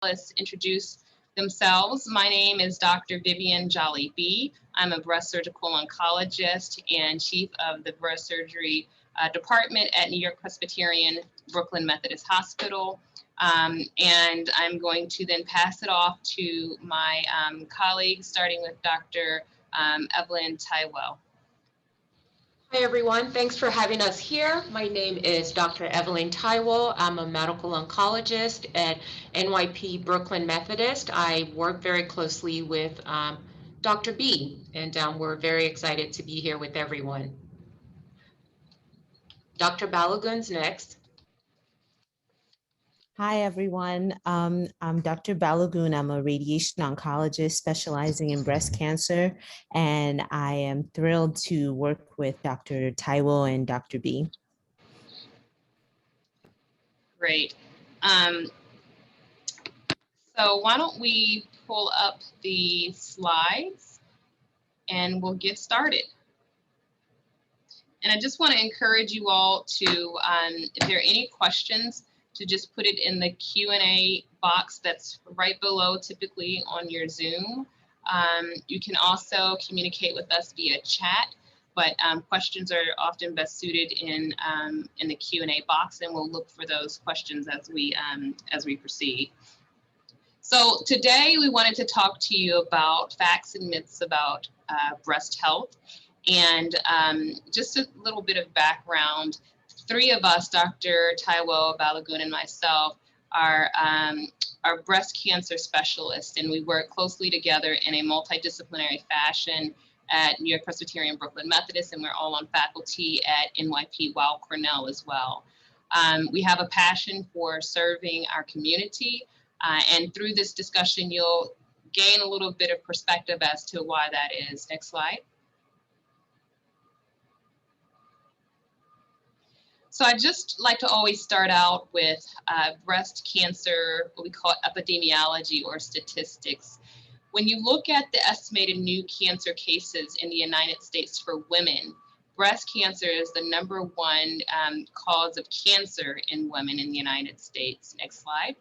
Let's introduce themselves. My name is Dr. Vivan J. I'm a breast surgical oncologist and chief of the breast surgery department at New York Presbyterian Brooklyn Methodist Hospital. And I'm going to then pass it off to my colleagues, starting with Dr. Evelyn Taiwo. Hi, everyone. Thanks for having us here. My name is Dr. Evelyn Taiwo. I'm a medical oncologist at NYP Brooklyn Methodist. I work very closely with Dr. B, and we're very excited to be here with everyone. Dr. Balogun's next. Hi, everyone. I'm Dr. Balogun. I'm a radiation oncologist specializing in breast cancer, and I am thrilled to work with Dr. Taiwo and Dr. B. Great. So why don't we pull up the slides and we'll get started. And I just want to encourage you all to, if there are any questions, to just put it in the Q&A box that's right below, typically on your Zoom. You can also communicate with us via chat, but questions are often best suited in the Q&A box, and we'll look for those questions as we proceed. So today we wanted to talk to you about facts and myths about breast health. And just a little bit of background, three of us, Dr. Taiwo, Balogun, and myself, are breast cancer specialists, and we work closely together in a multidisciplinary fashion at New York Presbyterian Brooklyn Methodist, and we're all on faculty at NYP Weill Cornell as well. We have a passion for serving our community, and through this discussion, you'll gain a little bit of perspective as to why that is. Next slide. So I just like to always start out with breast cancer, what we call epidemiology or statistics. When you look at the estimated new cancer cases in the United States for women, breast cancer is the #1 cause of cancer in women in the United States. Next slide.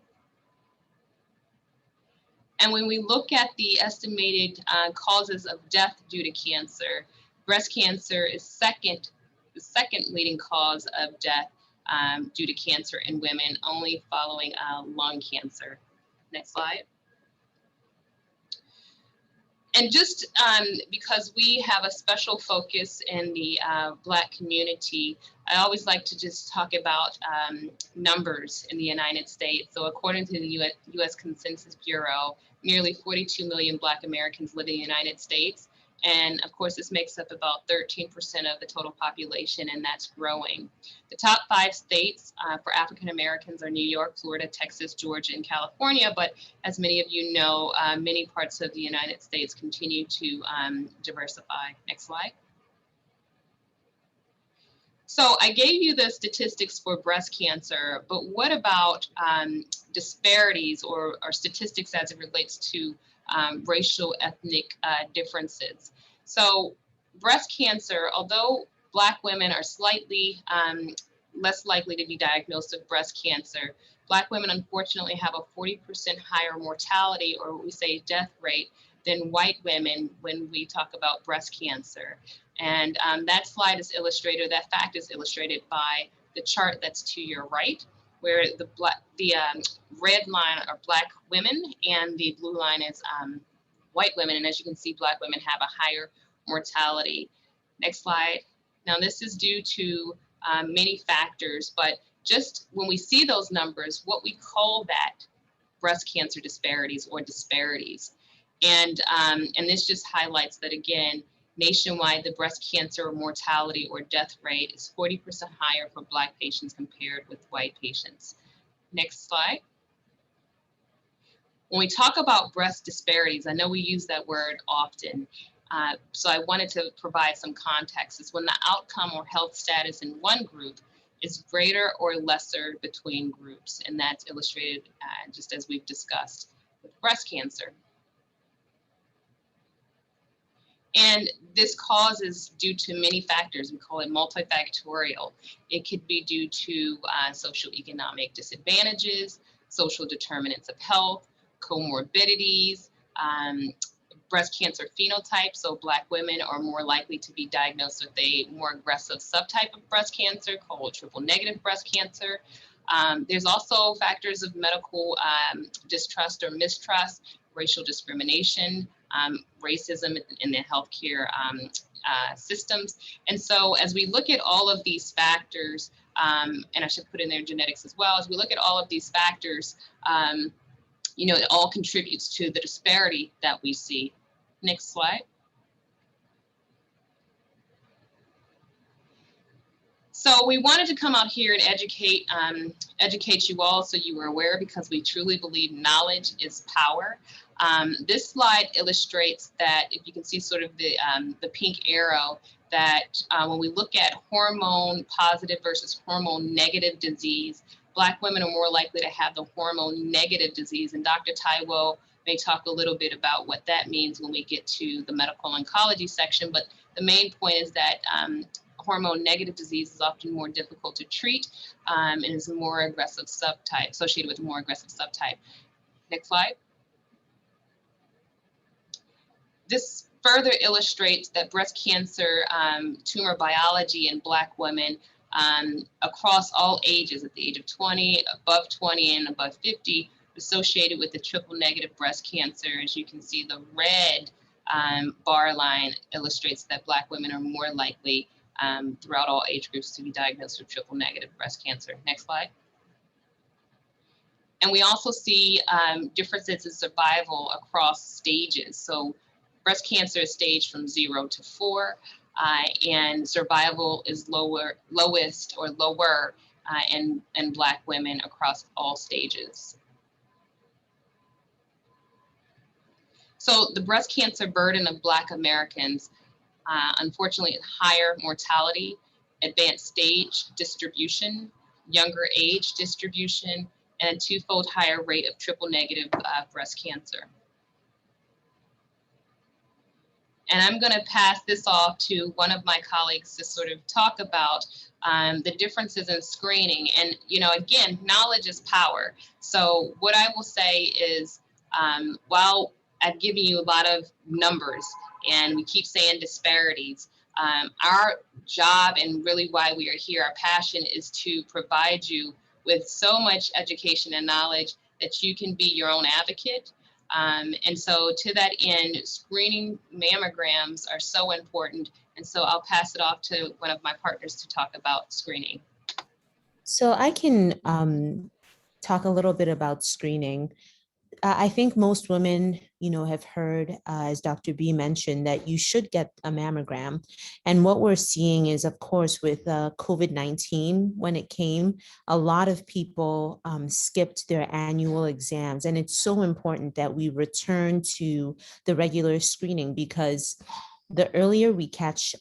And when we look at the estimated causes of death due to cancer, breast cancer is the second leading cause of death due to cancer in women, only following lung cancer. Next slide. And just because we have a special focus in the Black community, I always like to just talk about numbers in the United States. So according to the US Census Bureau, nearly 42 million Black Americans live in the United States. And of course, this makes up about 13% of the total population, and that's growing. The top 5 states for African Americans are New York, Florida, Texas, Georgia, and California. But as many of you know, many parts of the United States continue to diversify. Next slide. So I gave you the statistics for breast cancer, but what about disparities or statistics as it relates to racial, ethnic differences? So breast cancer, although Black women are slightly less likely to be diagnosed with breast cancer, Black women unfortunately have a 40% higher mortality, or what we say death rate, than white women when we talk about breast cancer. And that slide is illustrated, that fact is illustrated by the chart that's to your right, where the red line are Black women and the blue line is white women. And as you can see, Black women have a higher mortality. Next slide. Now this is due to many factors, but just when we see those numbers, what we call that breast cancer disparities or disparities. And this just highlights that, again, nationwide, the breast cancer mortality or death rate is 40% higher for Black patients compared with white patients. Next slide. When we talk about breast disparities, I know we use that word often, so I wanted to provide some context. It's when the outcome or health status in one group is greater or lesser between groups, and that's illustrated just as we've discussed with breast cancer. And this cause is due to many factors. We call it multifactorial. It could be due to socioeconomic disadvantages, social determinants of health, comorbidities, breast cancer phenotype. So Black women are more likely to be diagnosed with a more aggressive subtype of breast cancer called triple negative breast cancer. There's also factors of medical distrust or mistrust, racial discrimination, racism in the healthcare systems. And so as we look at all of these factors, and I should put in there genetics as well, as we look at all of these factors, it all contributes to the disparity that we see. Next slide. So we wanted to come out here and educate you all so you were aware, because we truly believe knowledge is power. This slide illustrates that, if you can see sort of the pink arrow, that when we look at hormone positive versus hormone negative disease, Black women are more likely to have the hormone negative disease. And Dr. Taiwo may talk a little bit about what that means when we get to the medical oncology section. But the main point is that hormone negative disease is often more difficult to treat and is a more aggressive subtype, associated with a more aggressive subtype. Next slide. This further illustrates that breast cancer tumor biology in Black women across all ages, at the age of 20, above 20, and above 50, associated with the triple negative breast cancer. As you can see, the red bar line illustrates that Black women are more likely throughout all age groups to be diagnosed with triple negative breast cancer. Next slide. And we also see differences in survival across stages. So breast cancer is staged from 0 to 4, and survival is lowest or lower in Black women across all stages. So the breast cancer burden of Black Americans, unfortunately, higher mortality, advanced stage distribution, younger age distribution, and a twofold higher rate of triple negative breast cancer. And I'm going to pass this off to one of my colleagues to sort of talk about the differences in screening. And, again, knowledge is power. So what I will say is, while I've given you a lot of numbers and we keep saying disparities, our job, and really why we are here, our passion, is to provide you with so much education and knowledge that you can be your own advocate. And so to that end, screening mammograms are so important. And so I'll pass it off to one of my partners to talk about screening. So I can talk a little bit about screening. I think most women, have heard, as Dr. B mentioned, that you should get a mammogram. And what we're seeing is, of course, with COVID-19, when it came, a lot of people skipped their annual exams. And it's so important that we return to the regular screening, because the earlier we catch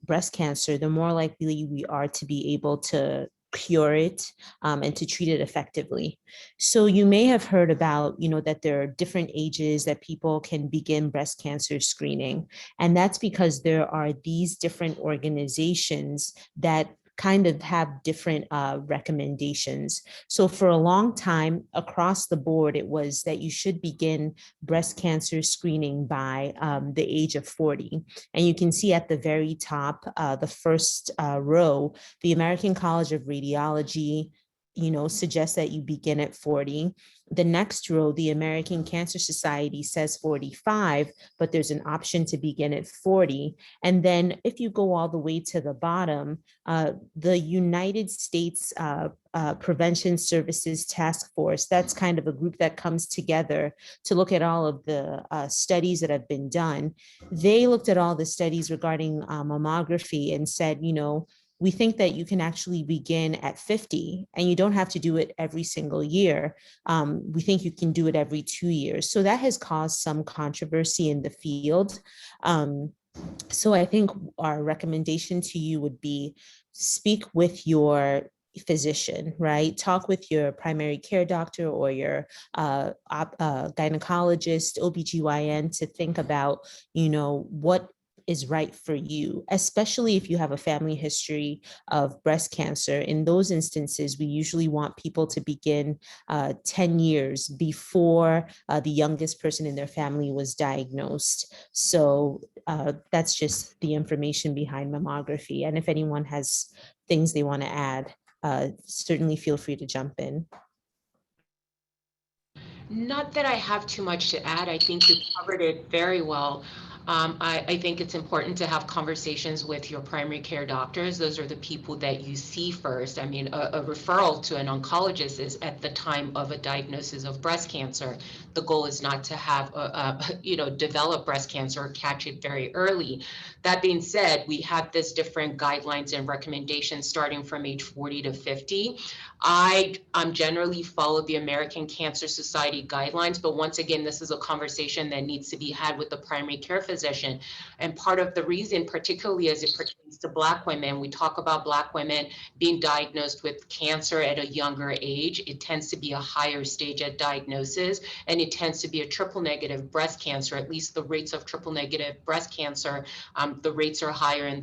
breast cancer, the more likely we are to be able to cure it and to treat it effectively. So you may have heard about, that there are different ages that people can begin breast cancer screening. And that's because there are these different organizations that kind of have different recommendations. So for a long time across the board, it was that you should begin breast cancer screening by the age of 40. And you can see at the very top, the first row, the American College of Radiology suggests that you begin at 40. The next row, the American Cancer Society says 45, but there's an option to begin at 40. And then if you go all the way to the bottom, the United States Prevention Services Task Force, that's kind of a group that comes together to look at all of the studies that have been done. They looked at all the studies regarding mammography and said, we think that you can actually begin at 50 and you don't have to do it every single year. We think you can do it every 2 years. So that has caused some controversy in the field. So I think our recommendation to you would be speak with your physician, right? Talk with your primary care doctor or your gynecologist, OBGYN, to think about, what is right for you, especially if you have a family history of breast cancer. In those instances, we usually want people to begin 10 years before the youngest person in their family was diagnosed. So that's just the information behind mammography. And if anyone has things they want to add, certainly feel free to jump in. Not that I have too much to add. I think you covered it very well. I think it's important to have conversations with your primary care doctors. Those are the people that you see first. I mean, a referral to an oncologist is at the time of a diagnosis of breast cancer. The goal is not to have, develop breast cancer or catch it very early. That being said, we have this different guidelines and recommendations starting from age 40 to 50. I generally follow the American Cancer Society guidelines, but once again, this is a conversation that needs to be had with the primary care physician. And part of the reason, particularly as it pertains to Black women, we talk about Black women being diagnosed with cancer at a younger age. It tends to be a higher stage at diagnosis, and it tends to be a triple negative breast cancer. At least the rates of triple negative breast cancer, the rates are higher in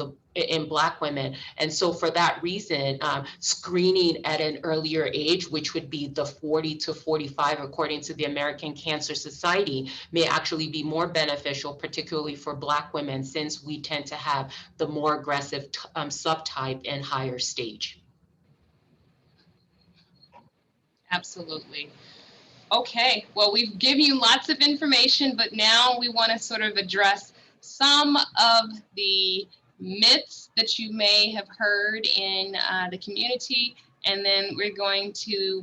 Black women. And so for that reason, screening at an earlier age, which would be the 40 to 45, according to the American Cancer Society, may actually be more beneficial, particularly for Black women, since we tend to have the more aggressive subtype and higher stage. Absolutely. Okay, well, we've given you lots of information, but now we want to sort of address some of the myths that you may have heard in the community, and then we're going to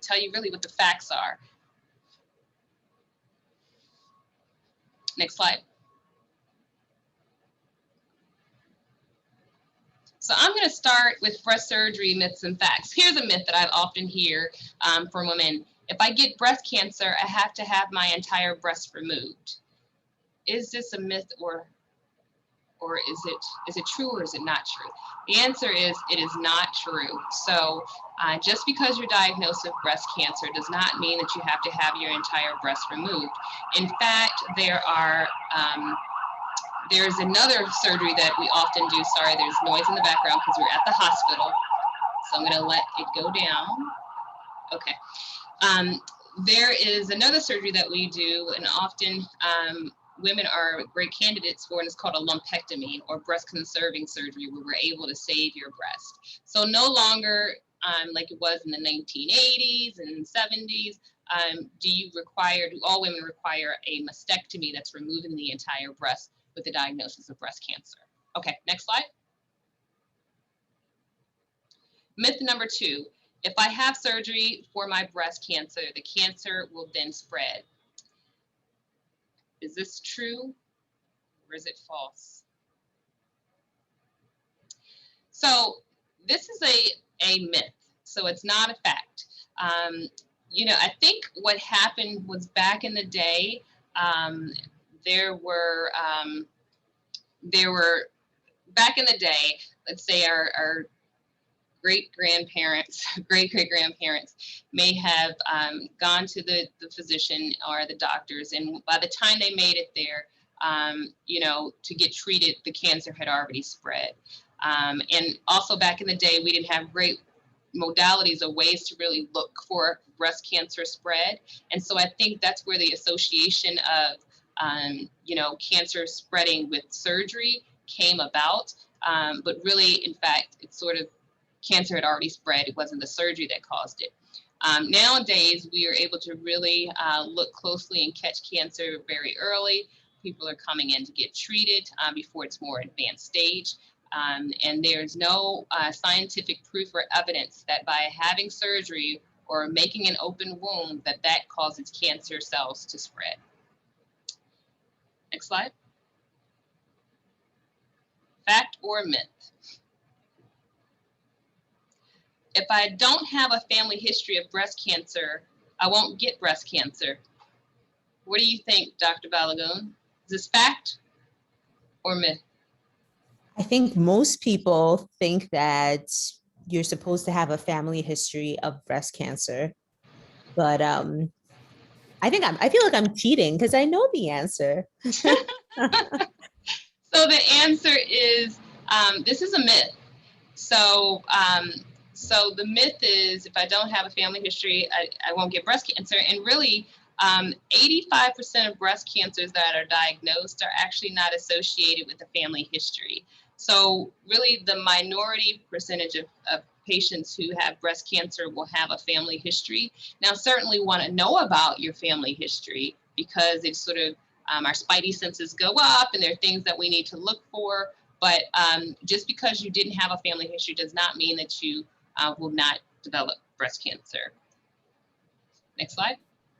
tell you really what the facts are. Next slide. So I'm going to start with breast surgery myths and facts. Here's a myth that I often hear from women. If I get breast cancer, I have to have my entire breast removed. Is this a myth, or is it true, or is it not true? The answer is it is not true. So just because you're diagnosed with breast cancer does not mean that you have to have your entire breast removed. In fact, there's another surgery that we often do. Sorry, there's noise in the background because we're at the hospital. So I'm going to let it go down. Okay. There is another surgery that we do, and often women are great candidates for, and it's called a lumpectomy, or breast conserving surgery, where we're able to save your breast. So no longer like it was in the 1980s and 70s, do all women require a mastectomy that's removing the entire breast with the diagnosis of breast cancer. Okay, next slide. Myth number 2, if I have surgery for my breast cancer, the cancer will then spread. Is this true, or is it false? So this is a myth, so it's not a fact. I think what happened was back in the day, back in the day, let's say our great-grandparents, great-great-grandparents may have gone to the physician or the doctors, and by the time they made it there, to get treated, the cancer had already spread. And also back in the day, we didn't have great modalities or ways to really look for breast cancer spread. And so I think that's where the association of, cancer spreading with surgery came about. But really, in fact, it's sort of cancer had already spread. It wasn't the surgery that caused it. Nowadays, we are able to really look closely and catch cancer very early. People are coming in to get treated before it's more advanced stage. And there's no scientific proof or evidence that by having surgery or making an open wound that causes cancer cells to spread. Next slide. Fact or myth? If I don't have a family history of breast cancer, I won't get breast cancer. What do you think, Dr. Balogun? Is this fact or myth? I think most people think that you're supposed to have a family history of breast cancer, but I feel like I'm cheating because I know the answer. So the answer is, this is a myth. So, so the myth is if I don't have a family history, I won't get breast cancer. And really, 85% of breast cancers that are diagnosed are actually not associated with a family history. So really the minority percentage of patients who have breast cancer will have a family history. Now, certainly want to know about your family history because it's sort of our spidey senses go up and there are things that we need to look for. But just because you didn't have a family history does not mean that you will not develop breast cancer. Next slide.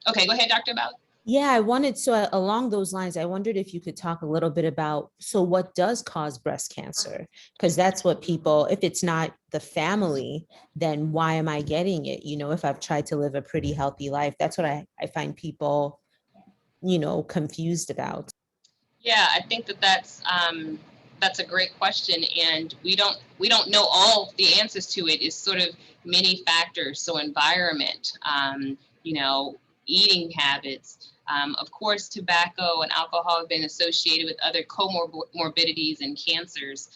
Okay, go ahead, Dr. Balogun. Yeah, I wanted, so along those lines, I wondered if you could talk a little bit about, so what does cause breast cancer? Because that's what people, if it's not the family, then why am I getting it? You know, if I've tried to live a pretty healthy life, that's what I find people, you know, confused about. Yeah, I think that's a great question, and we don't know all the answers to it. It's sort of many factors. So environment, you know, eating habits. Of course, tobacco and alcohol have been associated with other comorbidities and cancers.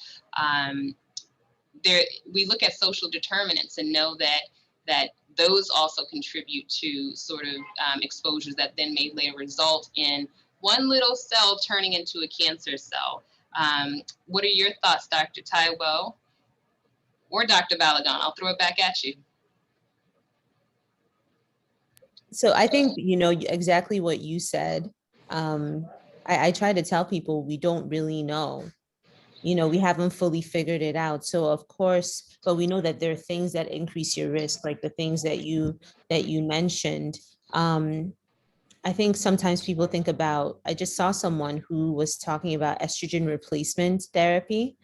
We look at social determinants and know that those also contribute to sort of exposures that then may later result in one little cell turning into a cancer cell. What are your thoughts, Dr. Taiwo or Dr. Balogun? I'll throw it back at you. So I think, you know, exactly what you said. I try to tell people we don't really know. You know, we haven't fully figured it out. So of course, but we know that there are things that increase your risk, like the things that you mentioned. I think sometimes people think about, I just saw someone who was talking about estrogen replacement therapy.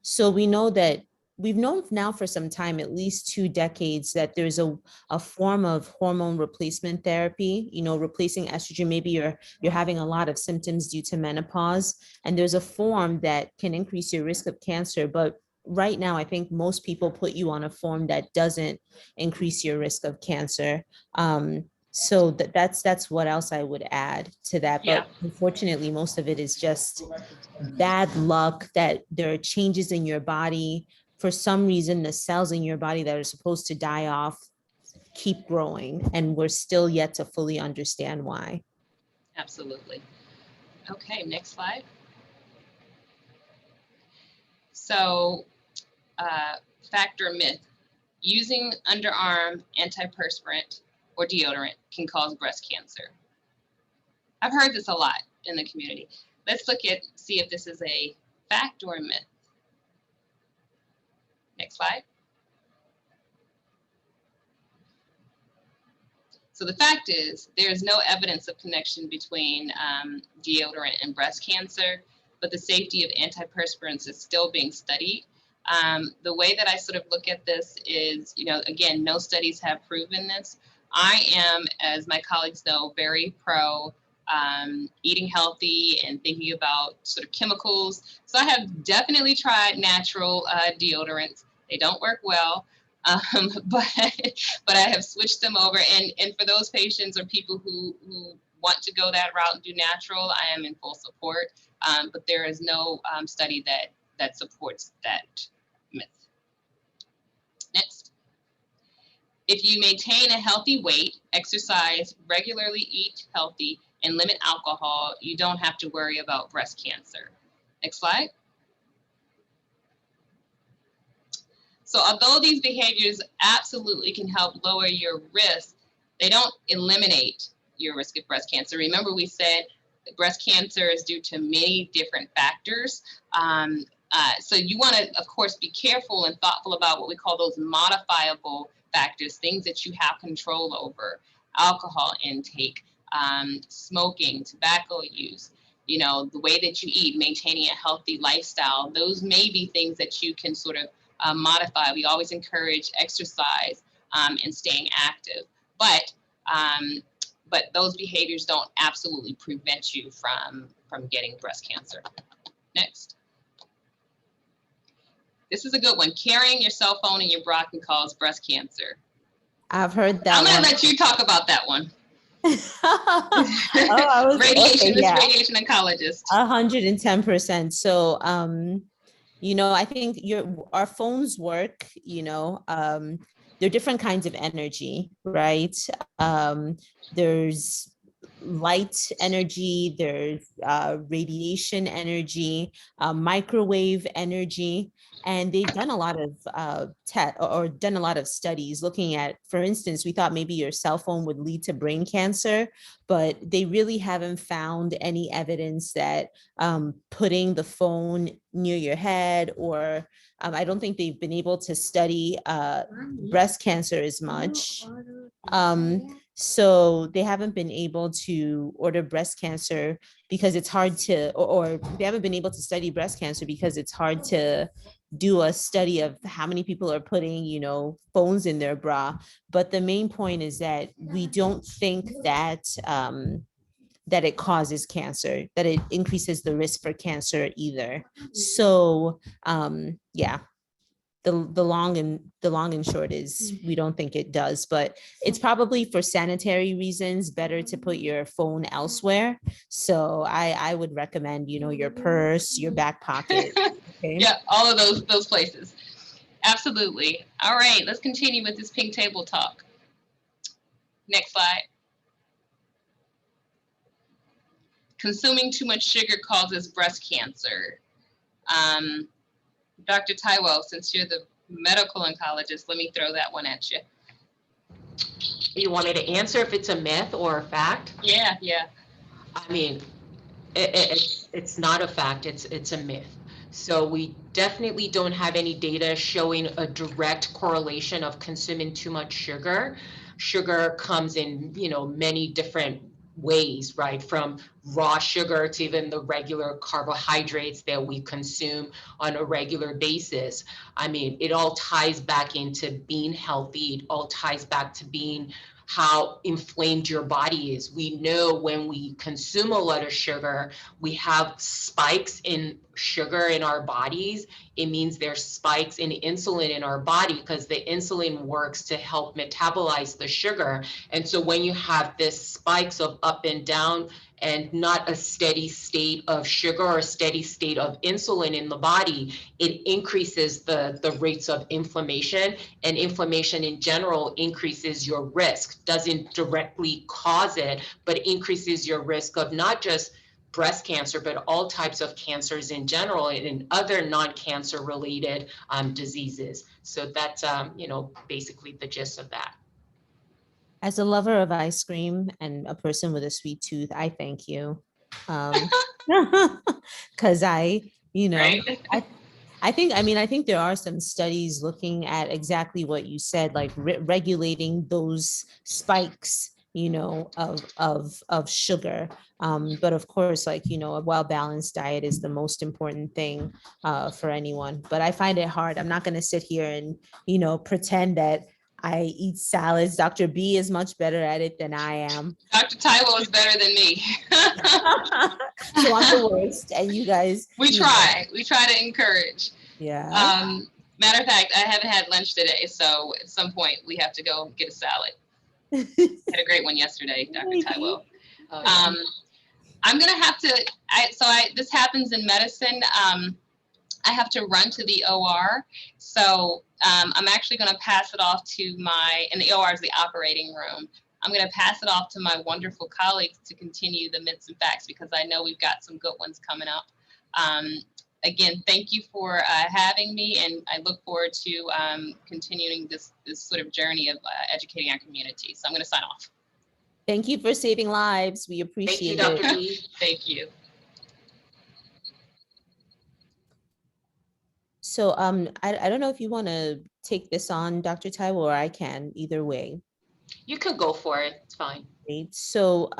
So we know that we've known now for some time, at least 2 decades, that there's a form of hormone replacement therapy, you know, replacing estrogen. Maybe you're having a lot of symptoms due to menopause, and there's a form that can increase your risk of cancer. But right now, I think most people put you on a form that doesn't increase your risk of cancer. So that's what else I would add to that. Yeah. But unfortunately, most of it is just bad luck, that there are changes in your body. For some reason, the cells in your body that are supposed to die off keep growing, and we're still yet to fully understand why. Absolutely. Okay, next slide. So, fact or myth, using underarm antiperspirant or deodorant can cause breast cancer. I've heard this a lot in the community. Let's see if this is a fact or a myth. Next slide. So the fact is, there is no evidence of connection between deodorant and breast cancer, but the safety of antiperspirants is still being studied. The way that I sort of look at this is, you know, again, no studies have proven this. I am, as my colleagues know, very pro eating healthy and thinking about sort of chemicals. So I have definitely tried natural deodorants. They don't work well. But I have switched them over, and for those patients or people who want to go that route and do natural, I am in full support. But there is no study that supports that myth. Next. If you maintain a healthy weight, exercise, regularly eat healthy, and limit alcohol, you don't have to worry about breast cancer. Next slide. So although these behaviors absolutely can help lower your risk, they don't eliminate your risk of breast cancer. Remember, we said breast cancer is due to many different factors. So you want to, of course, be careful and thoughtful about what we call those modifiable factors, things that you have control over: alcohol intake, smoking, tobacco use, you know, the way that you eat, maintaining a healthy lifestyle. Those may be things that you can sort of modify. We always encourage exercise and staying active, but those behaviors don't absolutely prevent you from getting breast cancer. Next. This is a good one. Carrying your cell phone in your bra can cause breast cancer. I've heard that. I'm going to let you talk about that one. I was Radiation, okay, this yeah, radiation oncologist. 110%. So, I think our phones work, they're different kinds of energy, right? There's light energy, there's radiation energy, microwave energy, and they've done a lot of or done a lot of studies looking at, for instance, we thought maybe your cell phone would lead to brain cancer, but they really haven't found any evidence that putting the phone near your head, or I don't think they've been able to study breast cancer as much. So they haven't been able to order breast cancer because it's hard to, or they haven't been able to study breast cancer because it's hard to do a study of how many people are putting, phones in their bra. But the main point is that we don't think that that it causes cancer, that it increases the risk for cancer either. So yeah, the long and short is we don't think it does, but it's probably for sanitary reasons better to put your phone elsewhere. So I would recommend, your purse, your back pocket. Okay. Yeah, all of those places. Absolutely. All right, let's continue with this pink table talk. Next slide. Consuming too much sugar causes breast cancer. Dr. Taiwo, since you're the medical oncologist, let me throw that one at you. You want me to answer if it's a myth or a fact? Yeah. I mean, it's not a fact, it's a myth. So we definitely don't have any data showing a direct correlation of consuming too much sugar. Sugar comes in, many different ways, right? From raw sugar to even the regular carbohydrates that we consume on a regular basis. I mean, it all ties back into being healthy. It all ties back to being how inflamed your body is. We know when we consume a lot of sugar, we have spikes in sugar in our bodies. It means there's spikes in insulin in our body because the insulin works to help metabolize the sugar. And so when you have this spikes of up and down and not a steady state of sugar or a steady state of insulin in the body, it increases the rates of inflammation, and inflammation in general increases your risk. Doesn't directly cause it, but increases your risk of not just breast cancer, but all types of cancers in general and in other non-cancer related diseases. So that's, basically the gist of that. As a lover of ice cream and a person with a sweet tooth, I thank you. Because Right. I think there are some studies looking at exactly what you said, like regulating those spikes, of sugar. But of course, like, a well-balanced diet is the most important thing for anyone. But I find it hard. I'm not going to sit here and, pretend that I eat salads. Dr. B is much better at it than I am. Dr. Taiwo is better than me. So I'm the worst, and you guys. We try to encourage. Yeah. Matter of fact, I haven't had lunch today, so at some point we have to go get a salad. Had a great one yesterday, Dr. Taiwo. I'm gonna have to. This happens in medicine. I have to run to the OR, so I'm actually going to pass it off to and the OR is the operating room. I'm going to pass it off to my wonderful colleagues to continue the myths and facts, because I know we've got some good ones coming up. Again, thank you for having me, and I look forward to continuing this sort of journey of educating our community. So I'm going to sign off. Thank you for saving lives. We appreciate it. Thank you, Dr. B. Thank you. So I don't know if you want to take this on, Dr. Taiwo, or I can, either way. You can go for it. It's fine. Great. So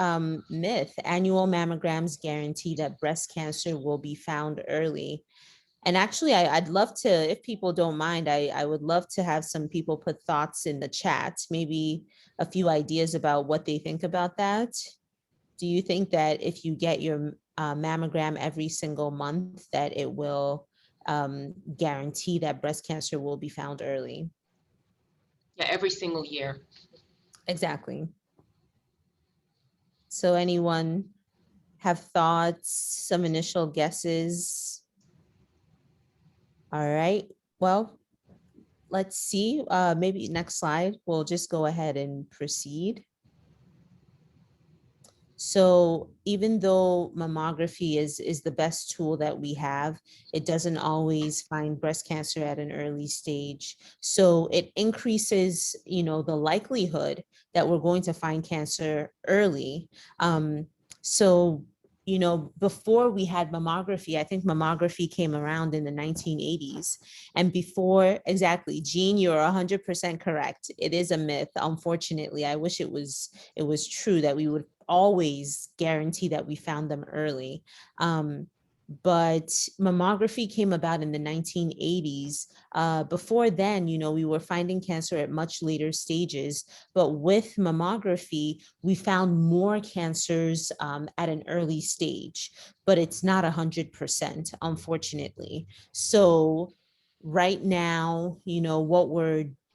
myth, annual mammograms guarantee that breast cancer will be found early. And actually, I'd love to, if people don't mind, I would love to have some people put thoughts in the chat, maybe a few ideas about what they think about that. Do you think that if you get your mammogram every single month, that it will guarantee that breast cancer will be found early? Yeah, every single year. Exactly. So anyone have thoughts, some initial guesses? All right, well, let's see. Maybe next slide, we'll just go ahead and proceed. So even though mammography is the best tool that we have, it doesn't always find breast cancer at an early stage. So it increases, the likelihood that we're going to find cancer early. So before we had mammography, I think mammography came around in the 1980s. And before, exactly, Jean, you're 100% correct. It is a myth, unfortunately. I wish it was true that we would always guarantee that we found them early. But mammography came about in the 1980s. Before then, we were finding cancer at much later stages. But with mammography, we found more cancers at an early stage, but it's not 100%, unfortunately. So right now,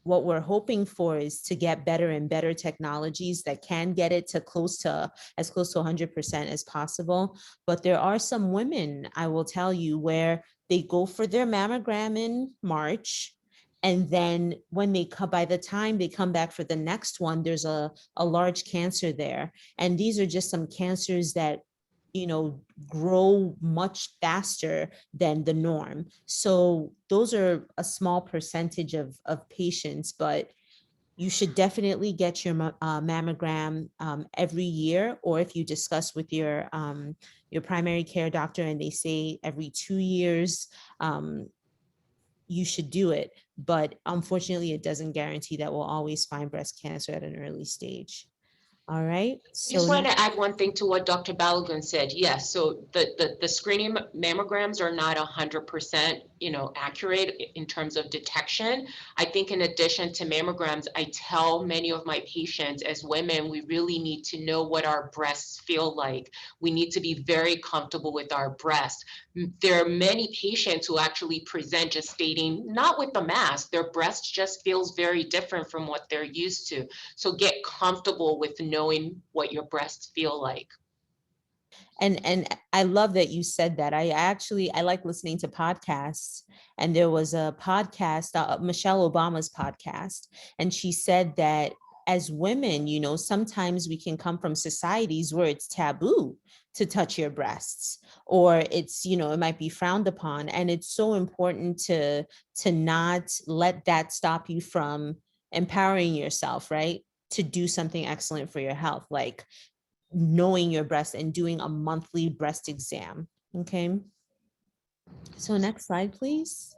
what we're hoping for is to get better and better technologies that can get it to as close to 100% as possible. But there are some women, I will tell you, where they go for their mammogram in March, and then when they come, by the time they come back for the next one, there's a large cancer there. And these are just some cancers that grow much faster than the norm. So those are a small percentage of patients, but you should definitely get your mammogram every year, or if you discuss with your primary care doctor and they say every 2 years, you should do it. But unfortunately, it doesn't guarantee that we'll always find breast cancer at an early stage. All right. I just So want to add one thing to what Dr. Balogun said. Yes, so the screening mammograms are not 100%, accurate in terms of detection. I think in addition to mammograms, I tell many of my patients as women, we really need to know what our breasts feel like. We need to be very comfortable with our breasts. There are many patients who actually present just stating, not with the mask, their breast just feels very different from what they're used to. So get comfortable with knowing what your breasts feel like. and I love that you said that. I like listening to podcasts, and there was a podcast, Michelle Obama's podcast, and she said that as women, sometimes we can come from societies where it's taboo to touch your breasts, or it's, it might be frowned upon, and it's so important to not let that stop you from empowering yourself, right? To do something excellent for your health, like knowing your breast and doing a monthly breast exam. Okay. So next slide, please.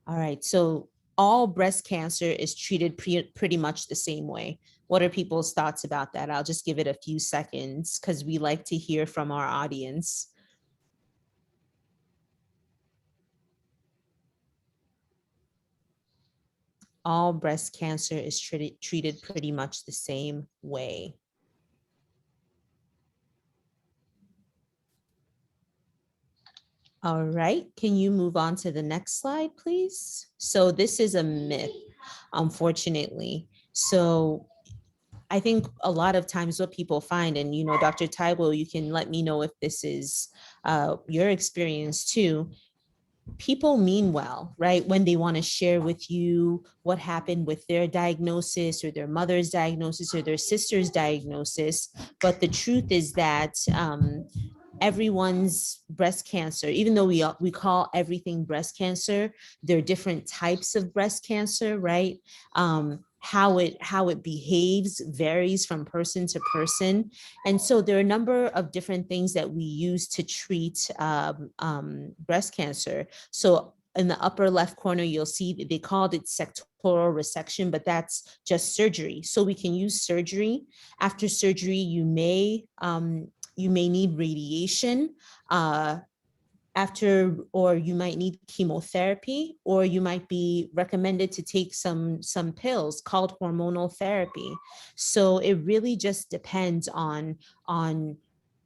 All right. So all breast cancer is treated pretty much the same way. What are people's thoughts about that? I'll just give it a few seconds because we like to hear from our audience. All breast cancer is treated pretty much the same way. All right, can you move on to the next slide, please? So this is a myth, unfortunately. So I think a lot of times what people find, and Dr. Taiwo, you can let me know if this is your experience too. People mean well, right? When they want to share with you what happened with their diagnosis or their mother's diagnosis or their sister's diagnosis. But the truth is that everyone's breast cancer, even though we call everything breast cancer, there are different types of breast cancer, right? How it behaves varies from person to person. And so there are a number of different things that we use to treat breast cancer. So in the upper left corner, you'll see that they called it sectoral resection, but that's just surgery. So we can use surgery. After surgery, you may need radiation or you might need chemotherapy, or you might be recommended to take some pills called hormonal therapy. So it really just depends on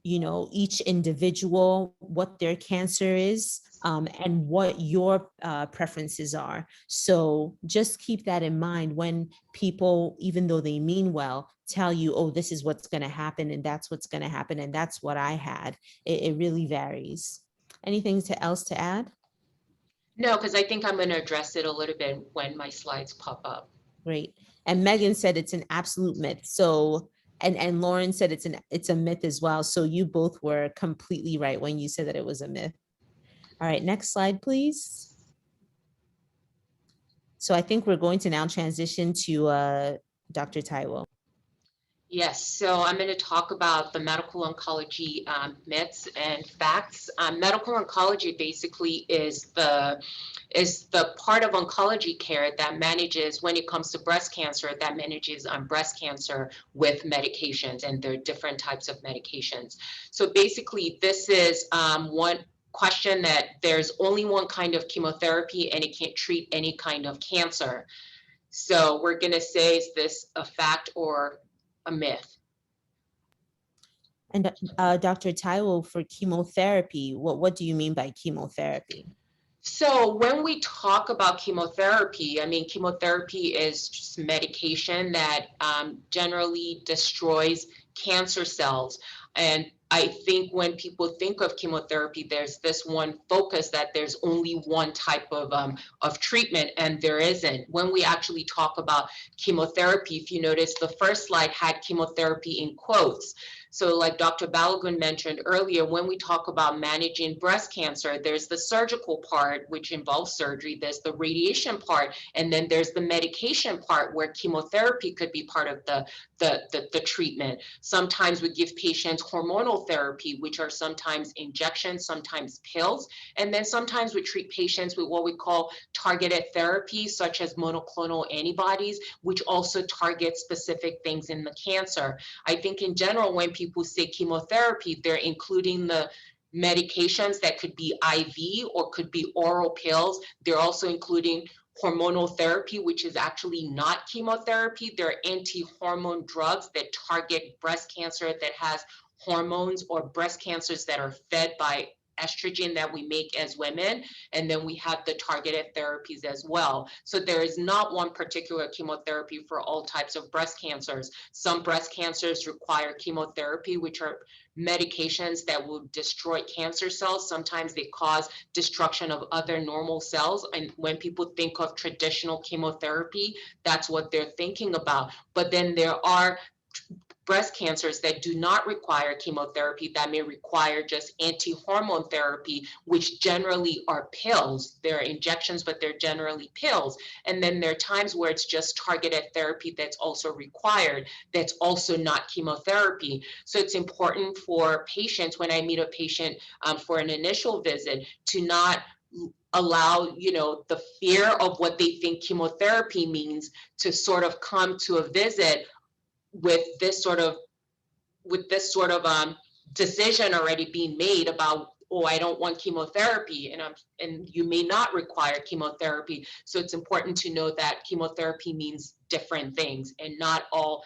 each individual, what their cancer is, and what your preferences are. So just keep that in mind when people, even though they mean well, tell you, oh, this is what's going to happen and that's what's going to happen and that's what I had. It really varies. Anything else to add? No, because I think I'm going to address it a little bit when my slides pop up. Great. And Megan said it's an absolute myth. So, and Lauren said it's a myth as well. So you both were completely right when you said that it was a myth. All right, next slide, please. So I think we're going to now transition to Dr. Taiwo. Yes, so I'm going to talk about the medical oncology myths and facts. Medical oncology basically is the part of oncology care that manages, when it comes to breast cancer, that manages breast cancer with medications, and there are different types of medications. So basically, this is one question that there's only one kind of chemotherapy and it can't treat any kind of cancer. So we're going to say, is this a fact or a myth? And Dr. Taiwo, for chemotherapy, what do you mean by chemotherapy? So when we talk about chemotherapy, I mean, chemotherapy is just medication that generally destroys cancer cells. And I think when people think of chemotherapy, there's this one focus that there's only one type of treatment, and there isn't. When we actually talk about chemotherapy, if you notice, the first slide had chemotherapy in quotes. So like Dr. Balogun mentioned earlier, when we talk about managing breast cancer, there's the surgical part, which involves surgery, there's the radiation part, and then there's the medication part where chemotherapy could be part of the treatment. Sometimes we give patients hormonal therapy, which are sometimes injections, sometimes pills, and then sometimes we treat patients with what we call targeted therapy, such as monoclonal antibodies, which also target specific things in the cancer. I think in general, when people say chemotherapy, they're including the medications that could be IV or could be oral pills. They're also including hormonal therapy, which is actually not chemotherapy. They're anti-hormone drugs that target breast cancer that has hormones, or breast cancers that are fed by estrogen that we make as women. And then we have the targeted therapies as well. So there is not one particular chemotherapy for all types of breast cancers. Some breast cancers require chemotherapy, which are medications that will destroy cancer cells. Sometimes they cause destruction of other normal cells. And when people think of traditional chemotherapy, that's what they're thinking about. But then there are breast cancers that do not require chemotherapy, that may require just anti-hormone therapy, which generally are pills. They're injections, but they're generally pills. And then there are times where it's just targeted therapy that's also required, that's also not chemotherapy. So it's important for patients, when I meet a patient for an initial visit, to not allow, the fear of what they think chemotherapy means to sort of come to a visit with this sort of decision already being made about, oh, I don't want chemotherapy, and you may not require chemotherapy. So it's important to know that chemotherapy means different things, and not all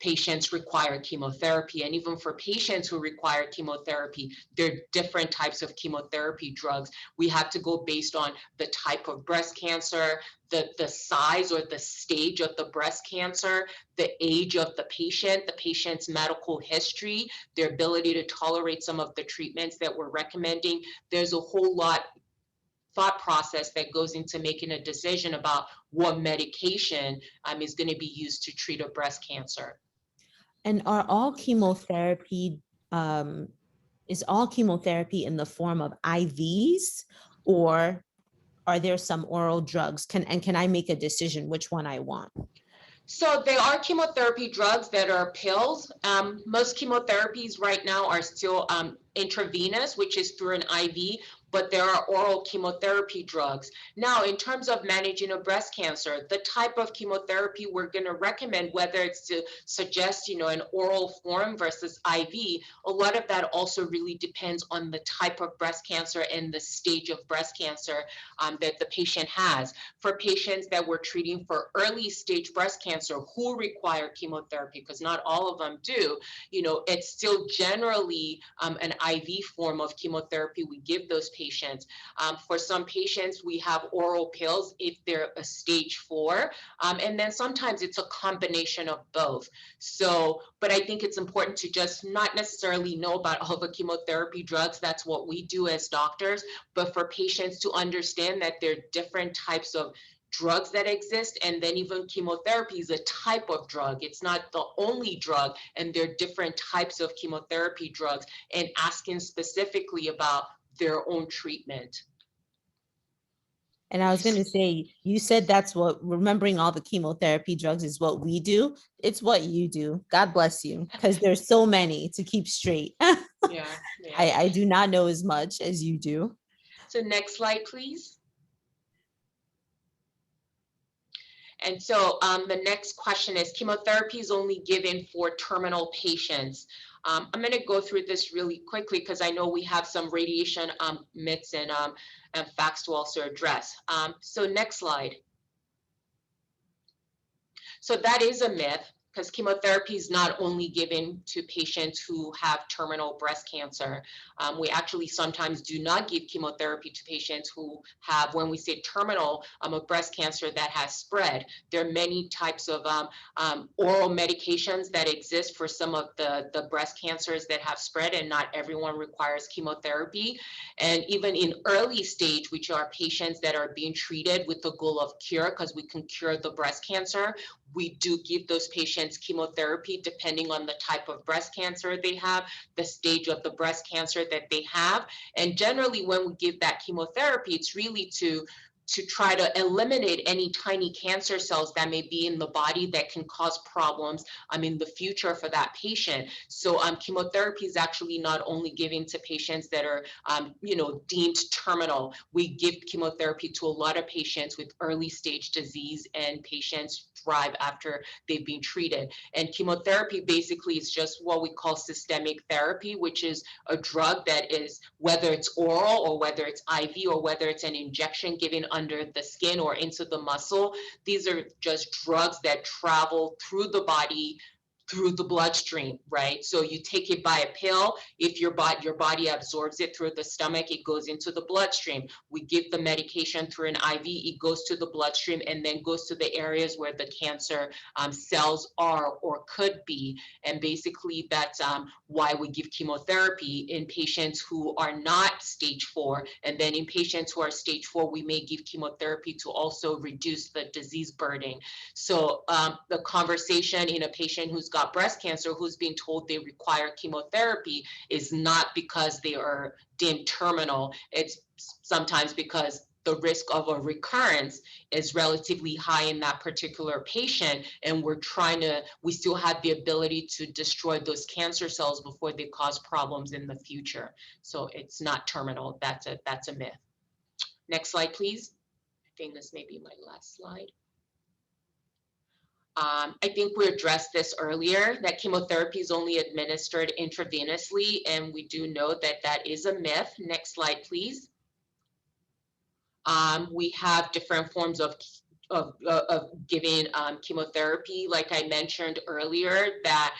patients require chemotherapy. And even for patients who require chemotherapy, there are different types of chemotherapy drugs. We have to go based on the type of breast cancer, the size or the stage of the breast cancer, the age of the patient's medical history, their ability to tolerate some of the treatments that we're recommending. There's a whole lot thought process that goes into making a decision about what medication is going to be used to treat a breast cancer. And are all chemotherapy, is all chemotherapy in the form of IVs, or are there some oral drugs? Can I make a decision which one I want? So there are chemotherapy drugs that are pills. Most chemotherapies right now are still intravenous, which is through an IV, but there are oral chemotherapy drugs. Now, in terms of managing a breast cancer, the type of chemotherapy we're going to recommend, whether it's to suggest, an oral form versus IV, a lot of that also really depends on the type of breast cancer and the stage of breast cancer that the patient has. For patients that we're treating for early stage breast cancer who require chemotherapy, because not all of them do, it's still generally an IV form of chemotherapy we give those patients patients. For some patients, we have oral pills if they're a stage 4, and then sometimes it's a combination of both. So, but I think it's important to just not necessarily know about all the chemotherapy drugs. That's what we do as doctors, but for patients to understand that there are different types of drugs that exist, and then even chemotherapy is a type of drug. It's not the only drug, and there are different types of chemotherapy drugs, and asking specifically about their own treatment. And I was going to say, you said that's what remembering all the chemotherapy drugs is what we do. It's what you do. God bless you, because there's so many to keep straight. Yeah. I do not know as much as you do. So next slide, please. And so the next question is, chemotherapy is only given for terminal patients. I'm going to go through this really quickly because I know we have some radiation myths and facts to also address. So next slide. So that is a myth, because chemotherapy is not only given to patients who have terminal breast cancer. We actually sometimes do not give chemotherapy to patients who have, when we say terminal, a breast cancer that has spread. There are many types of oral medications that exist for some of the breast cancers that have spread, and not everyone requires chemotherapy. And even in early stage, which are patients that are being treated with the goal of cure, because we can cure the breast cancer, we do give those patients chemotherapy depending on the type of breast cancer they have, the stage of the breast cancer that they have. And generally, when we give that chemotherapy, it's really to try to eliminate any tiny cancer cells that may be in the body that can cause problems in the future for that patient. So chemotherapy is actually not only given to patients that are deemed terminal. We give chemotherapy to a lot of patients with early stage disease, and patients thrive after they've been treated. And chemotherapy basically is just what we call systemic therapy, which is a drug that is, whether it's oral or whether it's IV or whether it's an injection given under the skin or into the muscle. These are just drugs that travel through the body, through the bloodstream, right? So you take it by a pill. If your body absorbs it through the stomach, it goes into the bloodstream. We give the medication through an IV, it goes to the bloodstream and then goes to the areas where the cancer cells are or could be. And basically that's why we give chemotherapy in patients who are not stage 4. And then in patients who are stage 4, we may give chemotherapy to also reduce the disease burden. So the conversation in a patient who's got breast cancer who's being told they require chemotherapy is not because they are deemed terminal. It's sometimes because the risk of a recurrence is relatively high in that particular patient, and we still have the ability to destroy those cancer cells before they cause problems in the future. So it's not terminal. That's a myth. Next slide, please. I think this may be my last slide. I think we addressed this earlier, that chemotherapy is only administered intravenously, and we do know that that is a myth. Next slide, please. We have different forms of giving chemotherapy. Like I mentioned earlier, that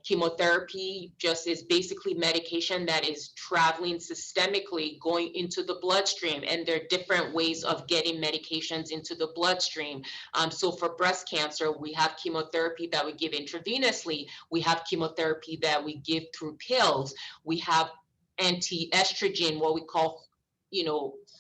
chemotherapy just is basically medication that is traveling systemically, going into the bloodstream, and there are different ways of getting medications into the bloodstream. So for breast cancer, we have chemotherapy that we give intravenously. We have chemotherapy that we give through pills. We have anti-estrogen, what we call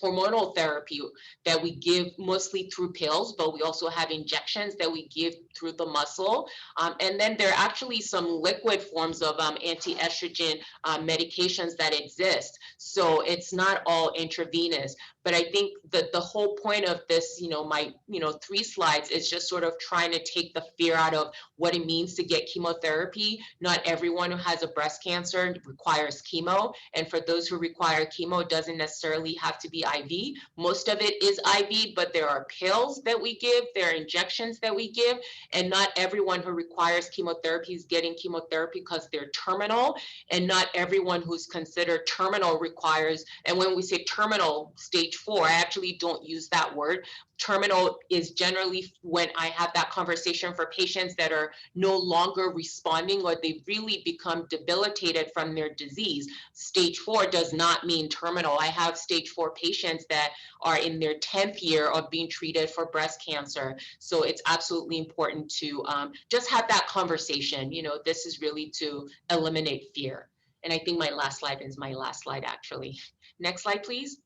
hormonal therapy that we give mostly through pills, but we also have injections that we give through the muscle. And then there are actually some liquid forms of anti-estrogen medications that exist. So it's not all intravenous. But I think that the whole point of this, my 3 slides is just sort of trying to take the fear out of what it means to get chemotherapy. Not everyone who has a breast cancer requires chemo. And for those who require chemo, it doesn't necessarily have to be IV. Most of it is IV, but there are pills that we give, there are injections that we give, and not everyone who requires chemotherapy is getting chemotherapy because they're terminal, and not everyone who's considered terminal requires, and when we say terminal, stage stage 4. I actually don't use that word. Terminal is generally when I have that conversation for patients that are no longer responding or they really become debilitated from their disease. Stage 4 does not mean terminal. I have stage 4 patients that are in their 10th year of being treated for breast cancer. So it's absolutely important to just have that conversation. You know, this is really to eliminate fear. And I think my last slide is my last slide, actually. Next slide, please.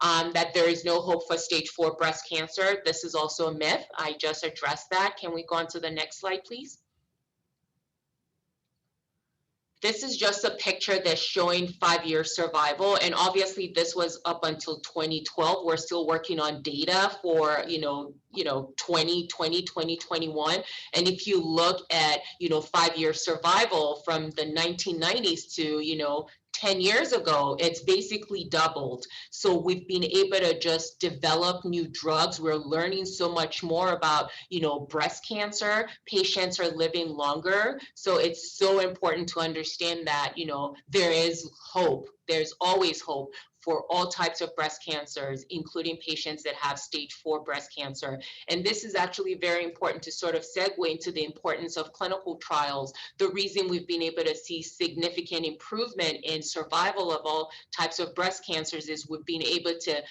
That there is no hope for stage 4 breast cancer. This is also a myth. I just addressed that. Can we go on to the next slide, please? This is just a picture that's showing 5-year survival. And obviously this was up until 2012. We're still working on data for, 2020, 2021. And if you look at, 5-year survival from the 1990s to, 10 years ago, it's basically doubled. So we've been able to just develop new drugs. We're learning so much more about, breast cancer. Patients are living longer. So it's so important to understand that, there is hope. There's always hope for all types of breast cancers, including patients that have stage 4 breast cancer. And this is actually very important to sort of segue into the importance of clinical trials. The reason we've been able to see significant improvement in survival of all types of breast cancers is we've been able to,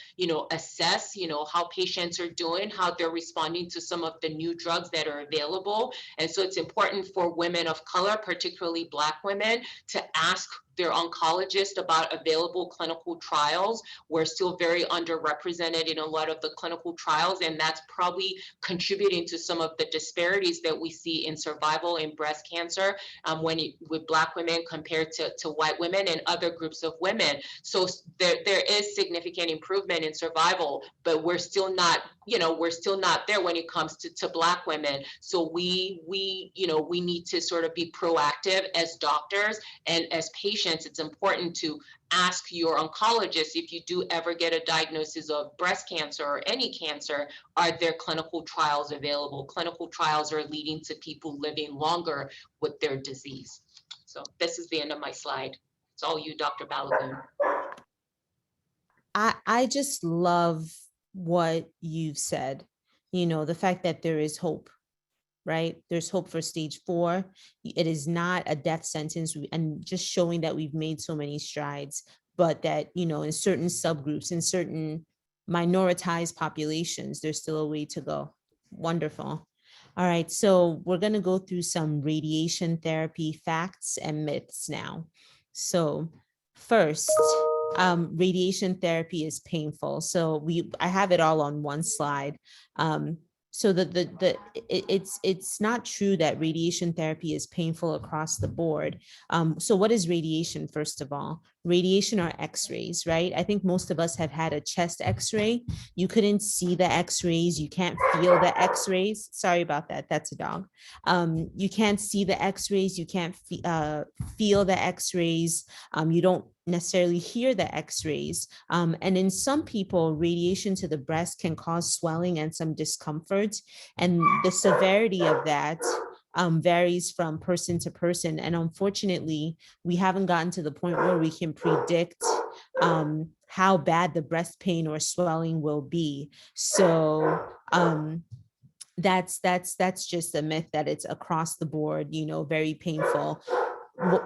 assess, how patients are doing, how they're responding to some of the new drugs that are available. And so it's important for women of color, particularly Black women, to ask their oncologist about available clinical trials. We're still very underrepresented in a lot of the clinical trials, and that's probably contributing to some of the disparities that we see in survival in breast cancer with Black women compared to white women and other groups of women. So there is significant improvement in survival, but we're still not there when it comes to Black women. So we need to sort of be proactive as doctors and as patients. It's important to ask your oncologist, if you do ever get a diagnosis of breast cancer or any cancer, are there clinical trials available? Clinical trials are leading to people living longer with their disease. So this is the end of my slide. It's all you, Dr. Balogun. I just love what you've said, the fact that there is hope, right? There's hope for stage 4. It is not a death sentence, and just showing that we've made so many strides, but that, in certain subgroups, in certain minoritized populations, there's still a way to go. Wonderful. All right, so we're going to go through some radiation therapy facts and myths now. So first, radiation therapy is painful. So I have it all on one slide. So it's not true that radiation therapy is painful across the board. So what is radiation, first of all? Radiation are x-rays, right? I think most of us have had a chest x-ray. You couldn't see the x-rays. You can't feel the x-rays. Sorry about that. That's a dog. You can't see the x-rays. You can't feel the x-rays. You don't necessarily hear the x-rays. And in some people, radiation to the breast can cause swelling and some discomfort. And the severity of that varies from person to person. And unfortunately, we haven't gotten to the point where we can predict how bad the breast pain or swelling will be. So that's just a myth that it's across the board, very painful.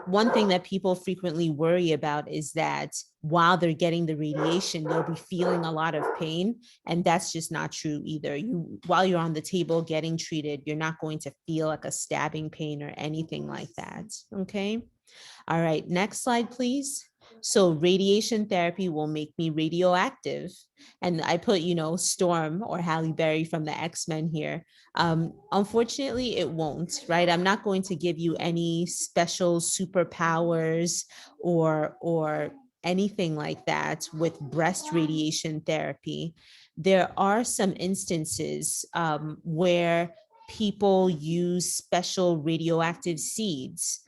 One thing that people frequently worry about is that while they're getting the radiation, they'll be feeling a lot of pain. And that's just not true either. While you're on the table getting treated, you're not going to feel like a stabbing pain or anything like that. Okay. All right. Next slide, please. So radiation therapy will make me radioactive. And I put, Storm or Halle Berry from the X-Men here. Unfortunately, it won't, right? I'm not going to give you any special superpowers or anything like that with breast radiation therapy. There are some instances where people use special radioactive seeds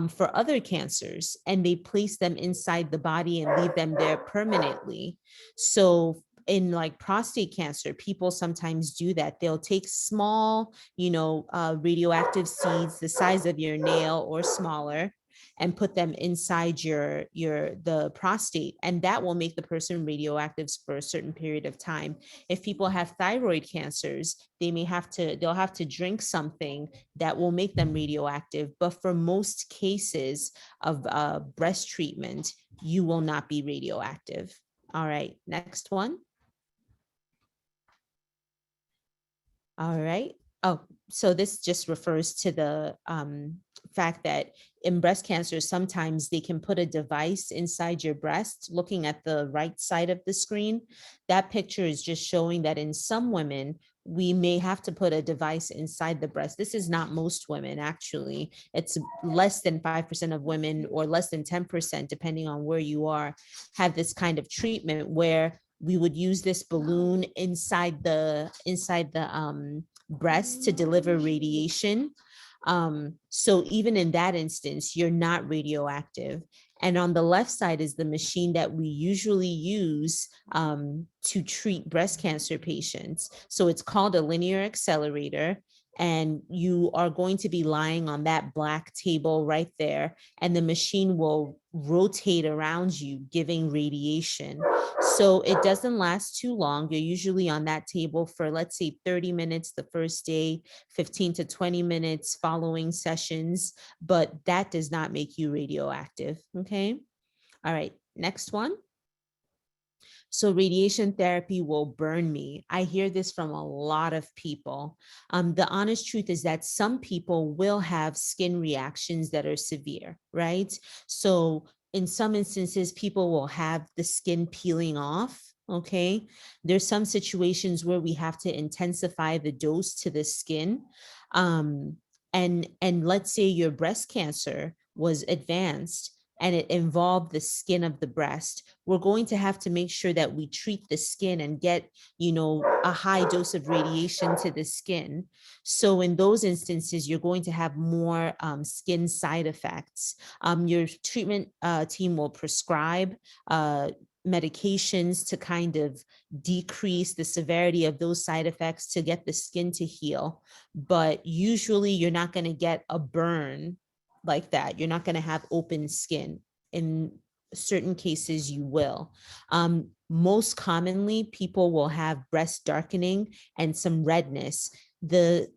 for other cancers, and they place them inside the body and leave them there permanently. So in like prostate cancer, people sometimes do that. They'll take small, radioactive seeds the size of your nail or smaller, and put them inside the prostate, and that will make the person radioactive for a certain period of time. If people have thyroid cancers, they'll have to drink something that will make them radioactive. But for most cases of breast treatment, you will not be radioactive. All right, next one. All right. Oh, so this just refers to the fact that in breast cancer, sometimes they can put a device inside your breast. Looking at the right side of the screen, that picture is just showing that in some women, we may have to put a device inside the breast. This is not most women, actually. It's less than 5% of women, or less than 10%, depending on where you are, have this kind of treatment where we would use this balloon inside the breast to deliver radiation. So even in that instance, you're not radioactive. And on the left side is the machine that we usually use to treat breast cancer patients. So it's called a linear accelerator. And you are going to be lying on that black table right there, and the machine will rotate around you, giving radiation. So it doesn't last too long. You're usually on that table for, let's say, 30 minutes the first day, 15 to 20 minutes following sessions, but that does not make you radioactive. Okay. All right. Next one. So radiation therapy will burn me. I hear this from a lot of people. The honest truth is that some people will have skin reactions that are severe, right? So in some instances, people will have the skin peeling off. Okay. There's some situations where we have to intensify the dose to the skin. And let's say your breast cancer was advanced and it involved the skin of the breast. We're going to have to make sure that we treat the skin and get, a high dose of radiation to the skin. So in those instances, you're going to have more skin side effects. Your treatment team will prescribe medications to kind of decrease the severity of those side effects to get the skin to heal. But usually you're not going to get a burn like that. You're not going to have open skin. In certain cases, you will. Most commonly, people will have breast darkening and some redness. The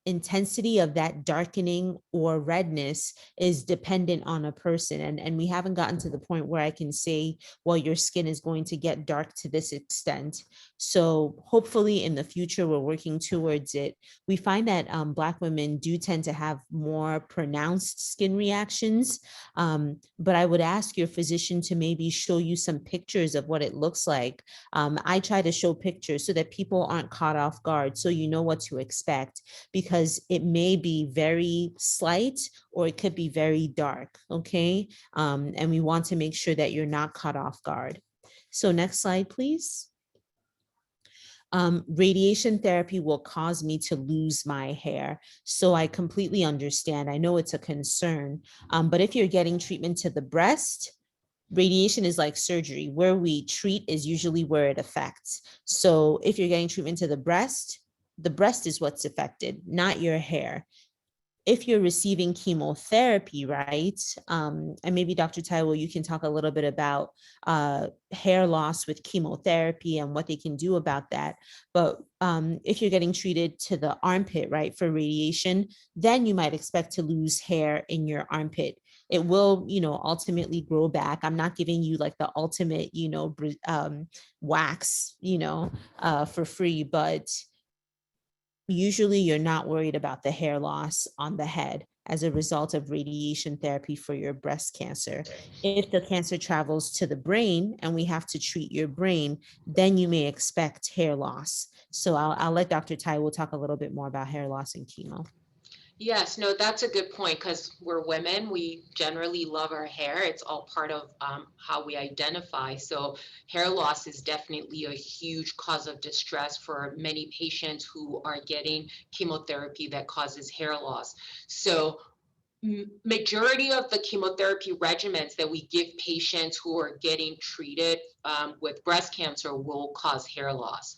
intensity of that darkening or redness is dependent on a person. And we haven't gotten to the point where I can say, well, your skin is going to get dark to this extent. So hopefully in the future, we're working towards it. We find that Black women do tend to have more pronounced skin reactions. But I would ask your physician to maybe show you some pictures of what it looks like. I try to show pictures so that people aren't caught off guard, so you know what to expect, because it may be very slight or it could be very dark, okay? And we want to make sure that you're not caught off guard. So next slide, please. Radiation therapy will cause me to lose my hair. So I completely understand. I know it's a concern, but if you're getting treatment to the breast, radiation is like surgery. Where we treat is usually where it affects. So if you're getting treatment to the breast is what's affected, not your hair. If you're receiving chemotherapy, right? And maybe Dr. Taiwo, you can talk a little bit about hair loss with chemotherapy and what they can do about that. But if you're getting treated to the armpit, right, for radiation, then you might expect to lose hair in your armpit. It will, ultimately grow back. I'm not giving you like the ultimate, wax, for free, but usually you're not worried about the hair loss on the head as a result of radiation therapy for your breast cancer. If the cancer travels to the brain and we have to treat your brain, then you may expect hair loss. So I'll let Dr. Taiwo talk a little bit more about hair loss and chemo. Yes, no, that's a good point, because we're women. We generally love our hair. It's all part of how we identify. So hair loss is definitely a huge cause of distress for many patients who are getting chemotherapy that causes hair loss. So majority of the chemotherapy regimens that we give patients who are getting treated with breast cancer will cause hair loss.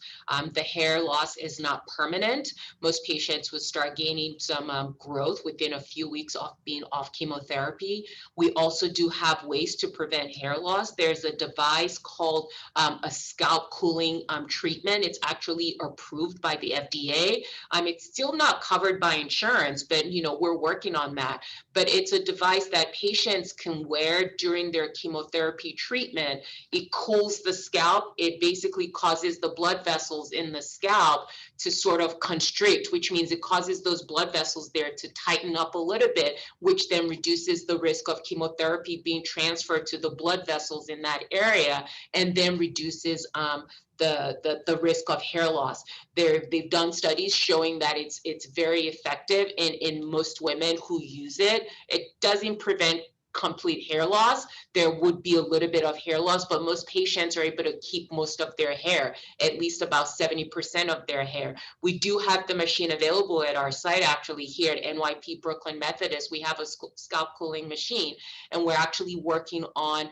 The hair loss is not permanent. Most patients will start gaining some growth within a few weeks of being off chemotherapy. We also do have ways to prevent hair loss. There's a device called a scalp cooling treatment. It's actually approved by the FDA. It's still not covered by insurance, but we're working on that. But it's a device that patients can wear during their chemotherapy treatment. It cools the scalp. It basically causes the blood vessels in the scalp to sort of constrict, which means it causes those blood vessels there to tighten up a little bit, which then reduces the risk of chemotherapy being transferred to the blood vessels in that area, and then reduces the risk of hair loss. They've done studies showing that it's very effective in most women who use it. It doesn't prevent complete hair loss. There would be a little bit of hair loss, but most patients are able to keep most of their hair, at least about 70% of their hair. We do have the machine available at our site, actually, here at NYP Brooklyn Methodist. We have a scalp cooling machine, and we're actually working on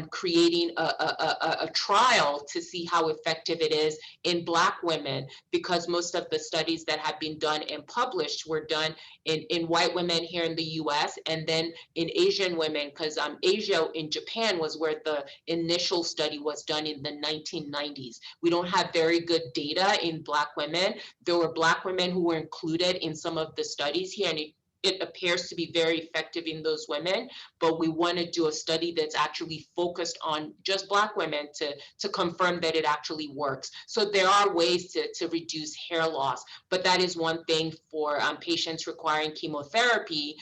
creating a trial to see how effective it is in Black women, because most of the studies that have been done and published were done in white women here in the US, and then in Asian women, because Asia in Japan was where the initial study was done in the 1990s. We don't have very good data in Black women. There were Black women who were included in some of the studies here, and it appears to be very effective in those women, but we want to do a study that's actually focused on just Black women to confirm that it actually works. So there are ways to reduce hair loss, but that is one thing for patients requiring chemotherapy.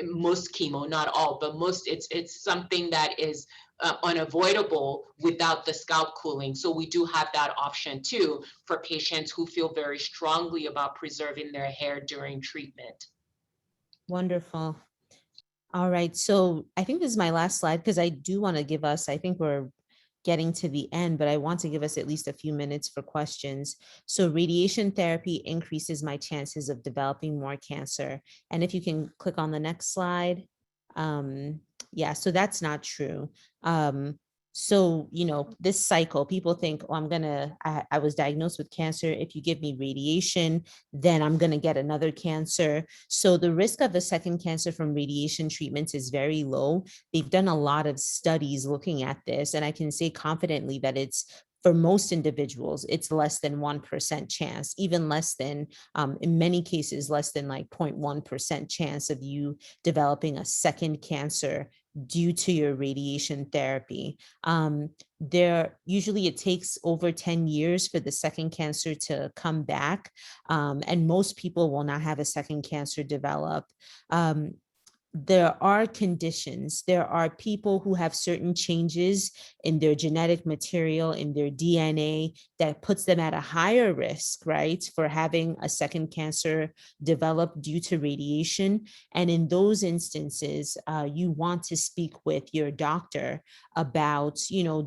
Most chemo, not all, but most, it's something that is unavoidable without the scalp cooling. So we do have that option too for patients who feel very strongly about preserving their hair during treatment. Wonderful. All right. So I think this is my last slide, because I do want to give us, I think we're getting to the end, but I want to give us at least a few minutes for questions. So radiation therapy increases my chances of developing more cancer. And if you can click on the next slide. Yeah, so that's not true. So, this cycle, people think, oh, I was diagnosed with cancer. If you give me radiation, then I'm going to get another cancer. So the risk of a second cancer from radiation treatments is very low. They've done a lot of studies looking at this, and I can say confidently that for most individuals, it's less than 1% chance, even less than, in many cases, less than like 0.1% chance of you developing a second cancer due to your radiation therapy. Usually it takes over 10 years for the second cancer to come back, and most people will not have a second cancer develop. There are conditions. There are people who have certain changes in their genetic material, in their DNA, that puts them at a higher risk, right, for having a second cancer develop due to radiation. And in those instances, you want to speak with your doctor about,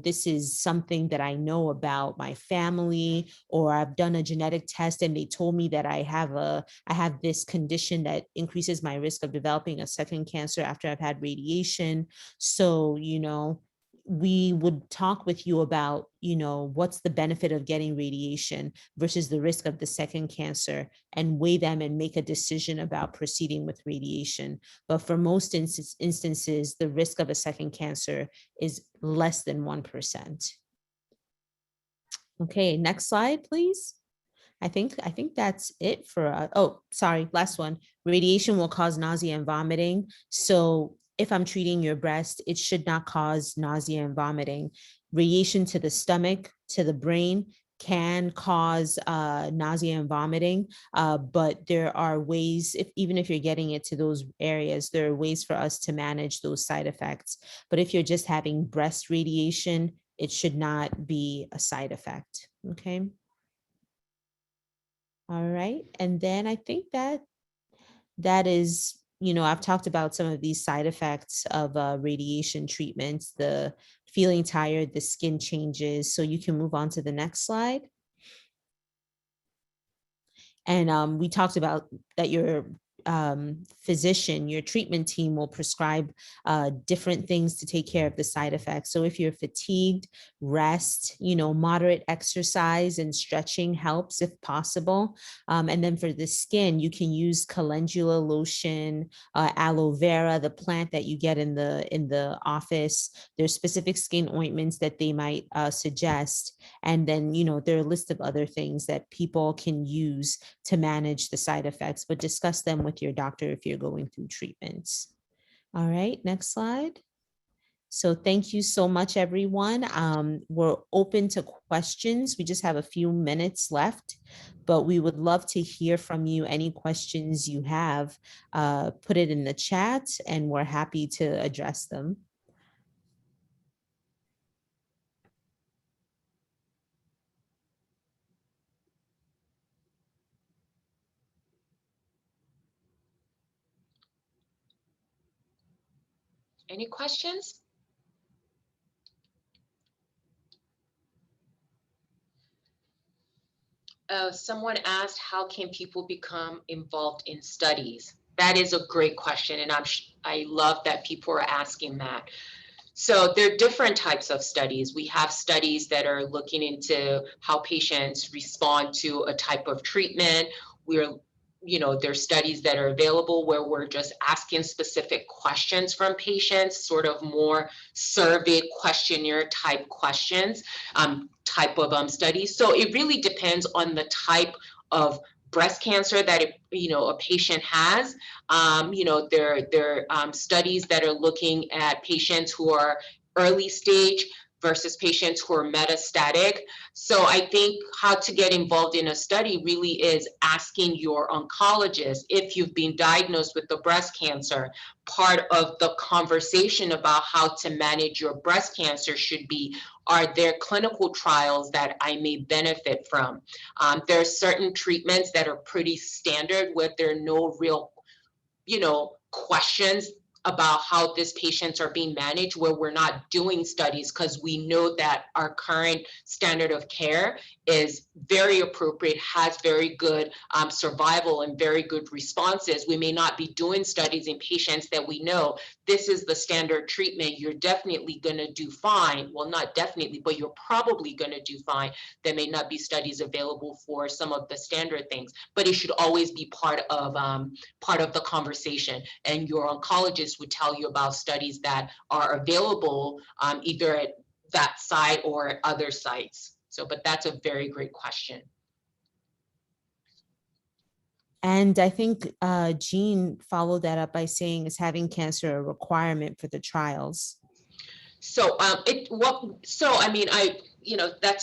this is something that I know about my family, or I've done a genetic test and they told me that I have this condition that increases my risk of developing a second cancer after I've had radiation. So, we would talk with you about, what's the benefit of getting radiation versus the risk of the second cancer, and weigh them and make a decision about proceeding with radiation. But for most instances, the risk of a second cancer is less than 1%. Okay, next slide, please. I think that's it for, oh, sorry, last one. Radiation will cause nausea and vomiting. So if I'm treating your breast, it should not cause nausea and vomiting. Radiation to the stomach, to the brain, can cause nausea and vomiting, but there are ways, even if you're getting it to those areas, there are ways for us to manage those side effects. But if you're just having breast radiation, it should not be a side effect, okay? All right. And then I think that is, I've talked about some of these side effects of radiation treatments, the feeling tired, the skin changes. So you can move on to the next slide. And we talked about that your physician, your treatment team will prescribe different things to take care of the side effects. So if you're fatigued, rest, moderate exercise and stretching helps if possible. And then for the skin, you can use calendula lotion, aloe vera, the plant that you get in the office. There's specific skin ointments that they might suggest. And then, there are a list of other things that people can use to manage the side effects, but discuss them with your doctor if you're going through treatments. All right, next slide. So thank you so much, everyone. We're open to questions. We just have a few minutes left, but we would love to hear from you. Any questions you have, put it in the chat and we're happy to address them. Any questions? Someone asked, how can people become involved in studies? That is a great question, and I love that people are asking that. So there are different types of studies. We have studies that are looking into how patients respond to a type of treatment. There's studies that are available where we're just asking specific questions from patients, sort of more survey questionnaire type questions, type of studies. So it really depends on the type of breast cancer that a patient has. There are studies that are looking at patients who are early stage versus patients who are metastatic. So I think how to get involved in a study really is asking your oncologist if you've been diagnosed with the breast cancer. Part of the conversation about how to manage your breast cancer should be, are there clinical trials that I may benefit from? There are certain treatments that are pretty standard where there are no real, questions about how these patients are being managed, where we're not doing studies because we know that our current standard of care is very appropriate, has very good survival and very good responses. We may not be doing studies in patients that we know this is the standard treatment. You're definitely going to do fine. Well, not definitely, but you're probably going to do fine. There may not be studies available for some of the standard things, but it should always be part of the conversation. And your oncologist would tell you about studies that are available either at that site or at other sites. So, but that's a very great question. And I think Jean followed that up by saying, is having cancer a requirement for the trials? So that's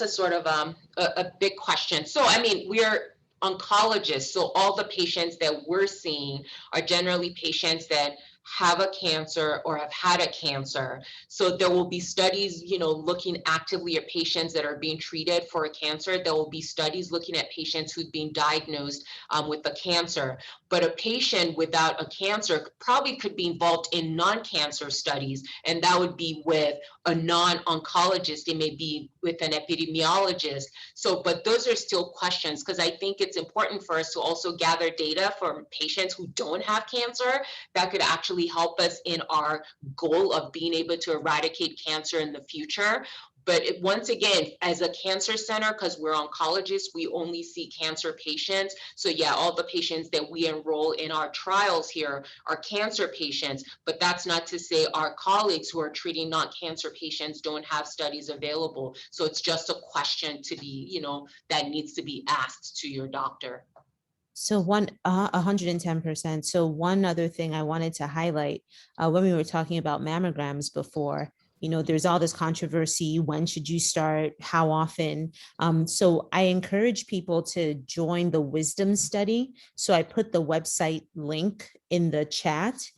a sort of a big question. So I mean, we're oncologists, so all the patients that we're seeing are generally patients that have a cancer or have had a cancer. So there will be studies, looking actively at patients that are being treated for a cancer. There will be studies looking at patients who've been diagnosed with a cancer. But a patient without a cancer probably could be involved in non-cancer studies, and that would be with a non-oncologist. It may be with an epidemiologist. So, but those are still questions, because I think it's important for us to also gather data from patients who don't have cancer that could actually help us in our goal of being able to eradicate cancer in the future. But once again, as a cancer center, because we're oncologists, we only see cancer patients. So yeah, all the patients that we enroll in our trials here are cancer patients, but that's not to say our colleagues who are treating non-cancer patients don't have studies available. So it's just a question to be, that needs to be asked to your doctor. So 110%. So one other thing I wanted to highlight, when we were talking about mammograms before, there's all this controversy. When should you start? How often? So I encourage people to join the Wisdom study. So I put the website link in the chat.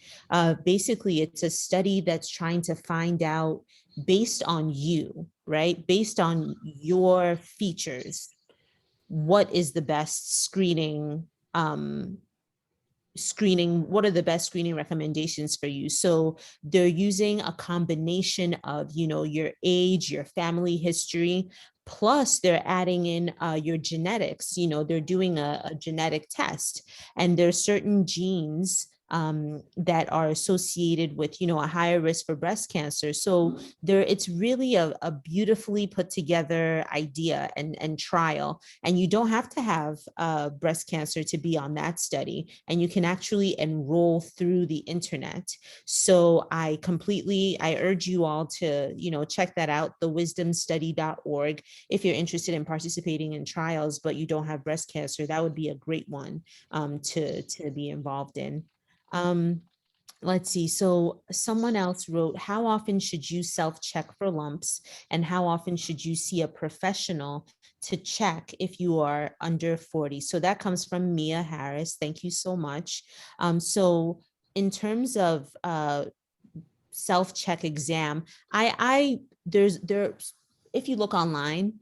Basically, it's a study that's trying to find out, based on you, right? Based on your features, what is the best screening, what are the best screening recommendations for you? So they're using a combination of, your age, your family history, Plus, they're adding in your genetics. They're doing a genetic test, and there's certain genes that are associated with, a higher risk for breast cancer. So it's really a beautifully put together idea and trial. And you don't have to have breast cancer to be on that study. And you can actually enroll through the internet. So I urge you all to, check that out, thewisdomstudy.org. If you're interested in participating in trials, but you don't have breast cancer, that would be a great one to be involved in. Let's see. So someone else wrote, how often should you self-check for lumps, and how often should you see a professional to check if you are under 40? So that comes from Mia Harris. Thank you so much. So in terms of self-check exam, if you look online,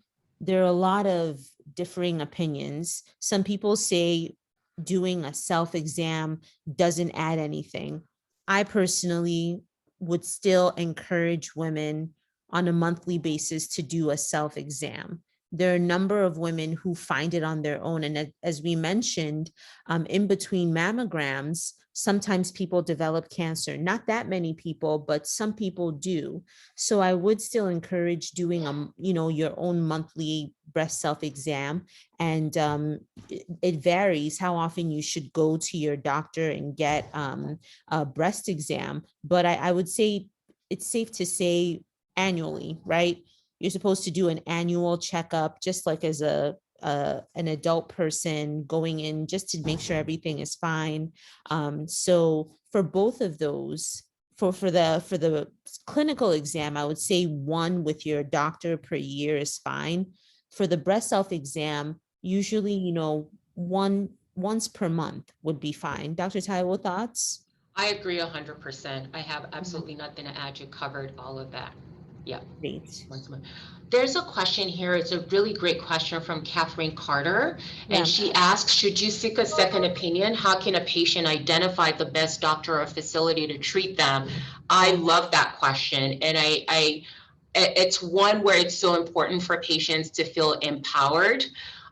there are a lot of differing opinions. Some people say doing a self-exam doesn't add anything. I personally would still encourage women on a monthly basis to do a self-exam. There are a number of women who find it on their own. And as we mentioned, in between mammograms, sometimes people develop cancer. Not that many people, but some people do. So I would still encourage doing your own monthly breast self-exam. And it varies how often you should go to your doctor and get a breast exam. But I would say it's safe to say annually, right? You're supposed to do an annual checkup, just like as an adult person going in, just to make sure everything is fine. So for both of those, for the clinical exam, I would say one with your doctor per year is fine. For the breast self-exam, usually, once per month would be fine. Dr. Taiwo, thoughts? I agree 100%. I have absolutely nothing to add. You covered all of that. Yeah. Great. There's a question here. It's a really great question from Catherine Carter. Yeah. And she asks, should you seek a second opinion? How can a patient identify the best doctor or facility to treat them? I love that question. And it's one where it's so important for patients to feel empowered.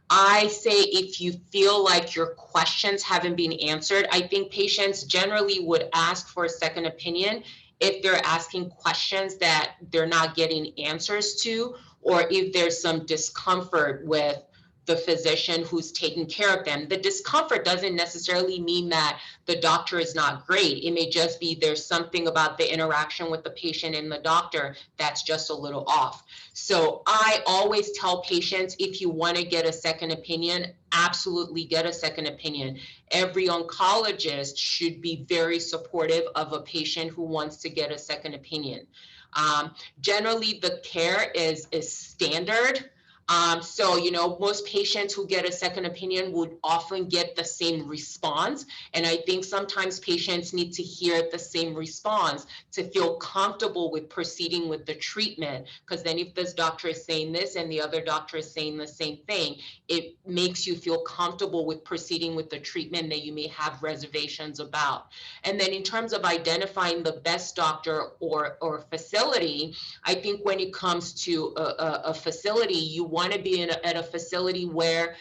I say if you feel like your questions haven't been answered, I think patients generally would ask for a second opinion if they're asking questions that they're not getting answers to, or if there's some discomfort with the physician who's taking care of them. The discomfort doesn't necessarily mean that the doctor is not great. It may just be there's something about the interaction with the patient and the doctor that's just a little off. So I always tell patients, if you want to get a second opinion, absolutely get a second opinion. Every oncologist should be very supportive of a patient who wants to get a second opinion. Generally, the care is standard. So, most patients who get a second opinion would often get the same response. And I think sometimes patients need to hear the same response to feel comfortable with proceeding with the treatment. Because then if this doctor is saying this and the other doctor is saying the same thing, it makes you feel comfortable with proceeding with the treatment that you may have reservations about. And then in terms of identifying the best doctor or facility, I think when it comes to a facility, you want to be at a facility where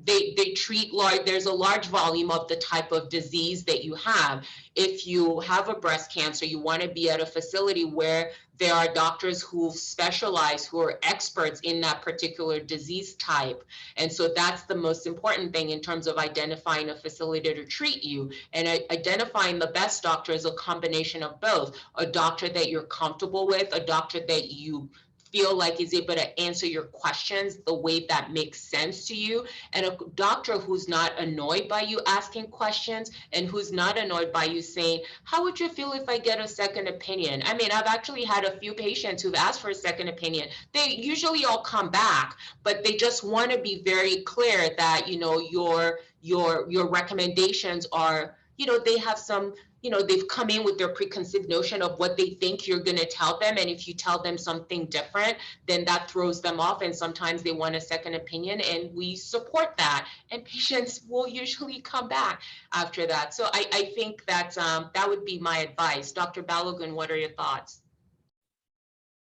they treat there's a large volume of the type of disease that you have. If you have a breast cancer, you want to be at a facility where there are doctors who specialize, who are experts in that particular disease type. And so that's the most important thing in terms of identifying a facility to treat you. And identifying the best doctor is a combination of both. A doctor that you're comfortable with, a doctor that you feel like is able to answer your questions the way that makes sense to you, and a doctor who's not annoyed by you asking questions and who's not annoyed by you saying, how would you feel if I get a second opinion? I mean, I've actually had a few patients who've asked for a second opinion. They usually all come back, but they just want to be very clear that, your recommendations are, they have some, they've come in with their preconceived notion of what they think you're going to tell them. And if you tell them something different, then that throws them off. And sometimes they want a second opinion, and we support that. And patients will usually come back after that. So I think that that would be my advice. Dr. Balogun, what are your thoughts?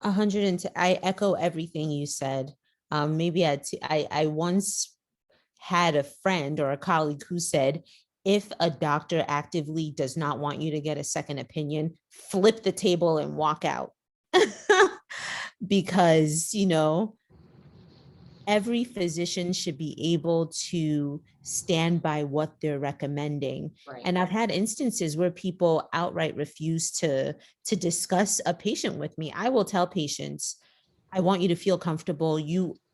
110. I echo everything you said. Maybe I once had a friend or a colleague who said, if a doctor actively does not want you to get a second opinion, flip the table and walk out. Because, every physician should be able to stand by what they're recommending. Right. And I've had instances where people outright refuse to discuss a patient with me. I will tell patients, I want you to feel comfortable.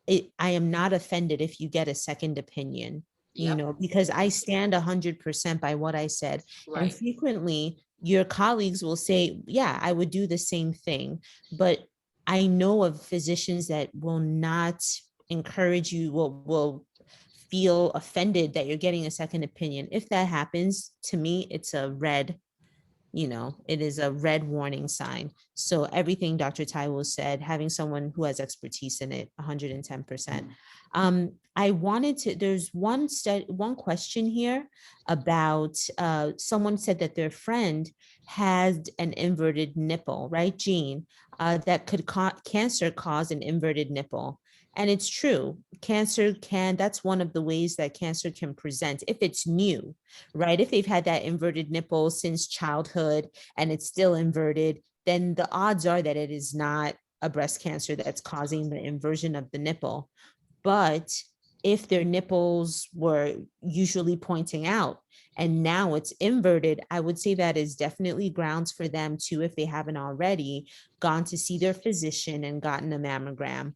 I am not offended if you get a second opinion, Yep. because I stand 100% by what I said. And Right. frequently your colleagues will say, yeah, I would do the same thing. But I know of physicians that will not encourage you, will feel offended that you're getting a second opinion. If that happens, to me, it's a red, it is a red warning sign. So everything Dr. Taiwo said, having someone who has expertise in it, 110%. There's one question here about someone said that their friend had an inverted nipple, right, Jean, that could cancer cause an inverted nipple. And it's true, that's one of the ways that cancer can present if it's new, right? If they've had that inverted nipple since childhood and it's still inverted, then the odds are that it is not a breast cancer that's causing the inversion of the nipple. But if their nipples were usually pointing out and now it's inverted, I would say that is definitely grounds for them to, if they haven't already, gone to see their physician and gotten a mammogram.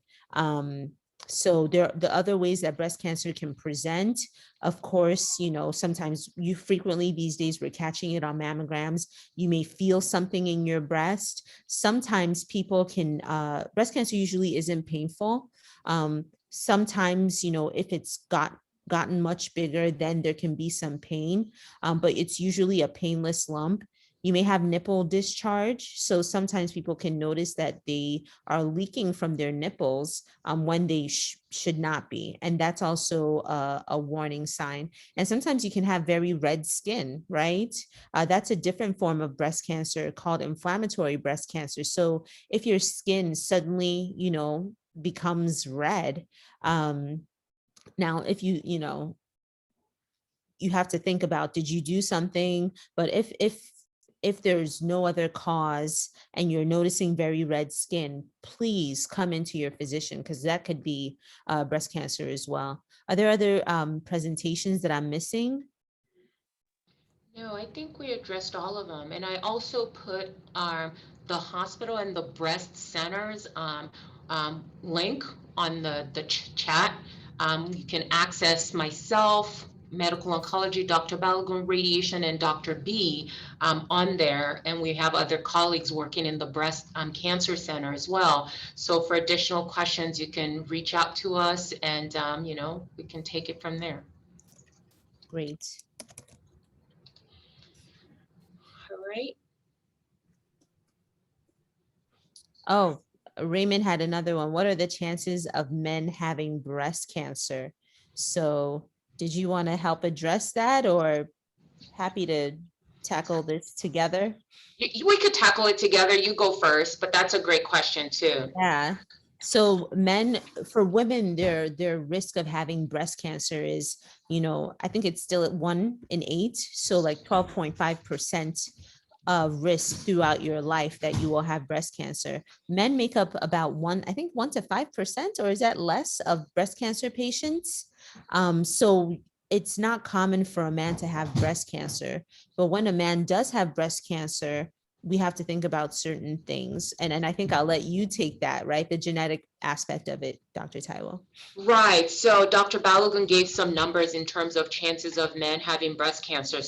So the other ways that breast cancer can present, of course, sometimes frequently these days we're catching it on mammograms. You may feel something in your breast. Sometimes people can, breast cancer usually isn't painful. Sometimes, if it's gotten much bigger, then there can be some pain, but it's usually a painless lump. You may have nipple discharge. So sometimes people can notice that they are leaking from their nipples when they should not be. And that's also a warning sign. And sometimes you can have very red skin, right? That's a different form of breast cancer called inflammatory breast cancer. So if your skin suddenly, becomes red, now if you have to think about, did you do something? But if there's no other cause and you're noticing very red skin, please come into your physician, because that could be breast cancer as well. Are there other presentations that I'm missing? No, I think we addressed all of them. And I also put the hospital and the breast centers link on the chat. You can access myself, medical oncology, Dr. Balogun, radiation, and Dr. B on there. And we have other colleagues working in the breast cancer center as well. So for additional questions, you can reach out to us and, we can take it from there. Great. All right. Oh, Raymond had another one. What are the chances of men having breast cancer? So did you want to help address that, or happy to tackle this together? We could tackle it together. You go first, but that's a great question too. Yeah. So for women, their risk of having breast cancer is, I think it's still at 1 in 8. So like 12.5% of risk throughout your life that you will have breast cancer. Men make up about 1 to 5%, or is that less, of breast cancer patients? So it's not common for a man to have breast cancer, but when a man does have breast cancer, we have to think about certain things. And I think I'll let you take that, right? The genetic aspect of it, Dr. Taiwo. Right. So Dr. Balogun gave some numbers in terms of chances of men having breast cancer.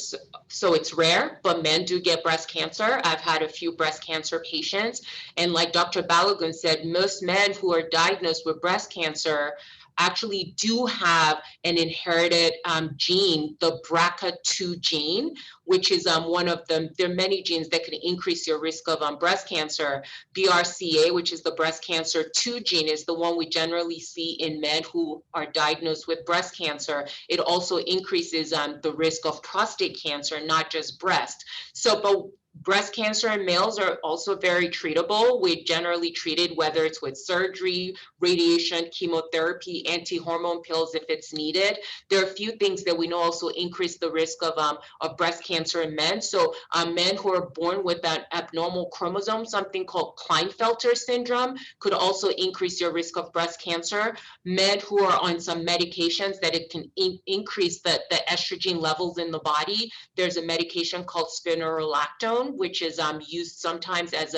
So it's rare, but men do get breast cancer. I've had a few breast cancer patients. And like Dr. Balogun said, most men who are diagnosed with breast cancer actually do have an inherited gene, the BRCA2 gene, which is one of them. There are many genes that can increase your risk of breast cancer. BRCA, which is the breast cancer 2 gene, is the one we generally see in men who are diagnosed with breast cancer. It also increases the risk of prostate cancer, not just breast. So, but Breast cancer in males are also very treatable. We generally treat it, whether it's with surgery, radiation, chemotherapy, anti-hormone pills if it's needed. There are a few things that we know also increase the risk of breast cancer in men. So men who are born with an abnormal chromosome, something called Klinefelter syndrome, could also increase your risk of breast cancer. Men who are on some medications that it can increase the estrogen levels in the body. There's a medication called spironolactone, which is used sometimes as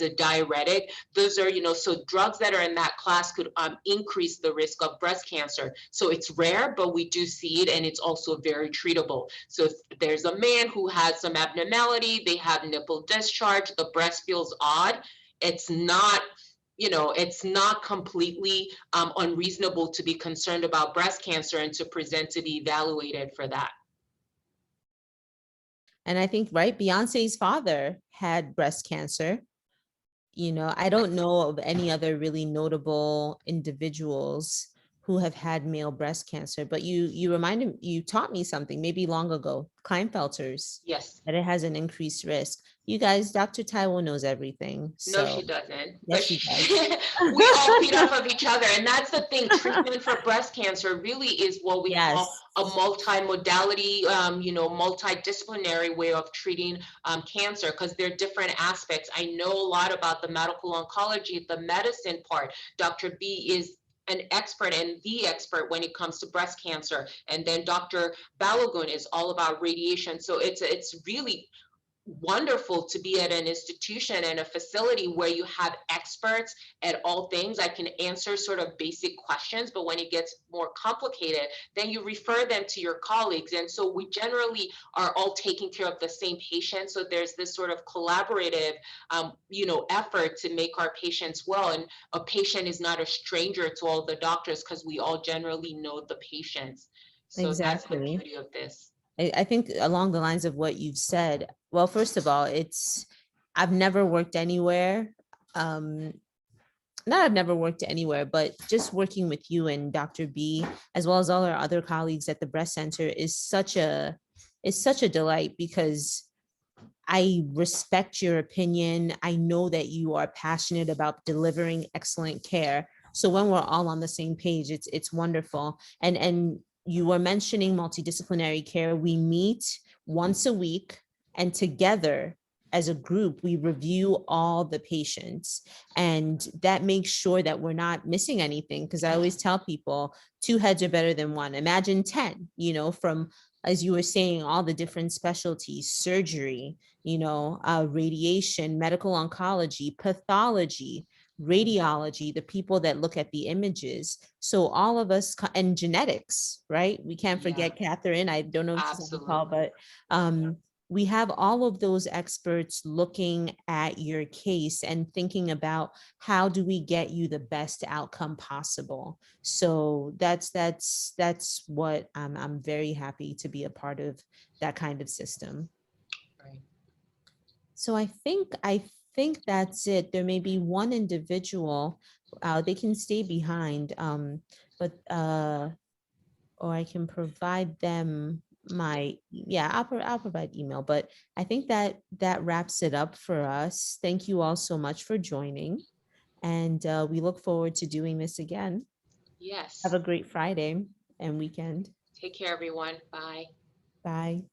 a diuretic. Those are, so drugs that are in that class could increase the risk of breast cancer. So it's rare, but we do see it, and it's also very treatable. So if there's a man who has some abnormality, they have nipple discharge, the breast feels odd, it's not, it's not completely unreasonable to be concerned about breast cancer and to present to be evaluated for that. And I think, right, Beyonce's father had breast cancer. I don't know of any other really notable individuals who have had male breast cancer, but you taught me something maybe long ago, Klinefelter's, Yes. that it has an increased risk. You guys, Dr. Taiwo knows everything. No, So she doesn't. yes, she does. We all feed off of each other. And that's the thing. Treatment for breast cancer really is what we call Yes. a multimodality, multidisciplinary way of treating cancer, because there are different aspects. I know a lot about the medical oncology, the medicine part. Dr. B is an expert and the expert when it comes to breast cancer. And then Dr. Balogun is all about radiation. So it's really wonderful to be at an institution and a facility where you have experts at all things. I can answer sort of basic questions, but when it gets more complicated, then you refer them to your colleagues. And so we generally are all taking care of the same patient. So there's this sort of collaborative, effort to make our patients well. And a patient is not a stranger to all the doctors because we all generally know the patients. So that's the Exactly. beauty of this. I think along the lines of what you've said, well, first of all, I've never worked anywhere. Not I've never worked anywhere, but just working with you and Dr. B, as well as all our other colleagues at the breast center is such a delight, because I respect your opinion. I know that you are passionate about delivering excellent care. So when we're all on the same page, it's wonderful. And you were mentioning multidisciplinary care. We meet once a week, and together as a group, we review all the patients, and that makes sure that we're not missing anything. Because I always tell people, 2 heads are better than 1. Imagine 10, from, as you were saying, all the different specialties, surgery, radiation, medical oncology, pathology, radiology, the people that look at the images. So all of us, and genetics, right? We can't forget Catherine. I don't know if she's on the call, but we have all of those experts looking at your case and thinking about how do we get you the best outcome possible. So that's what I'm very happy to be a part of, that kind of system. Right. So I think that's it. There may be one individual, they can stay behind, but or I can provide them I'll provide email, but I think that wraps it up for us. Thank you all so much for joining, and we look forward to doing this again. Yes. Have a great Friday and weekend. Take care, everyone. Bye. Bye.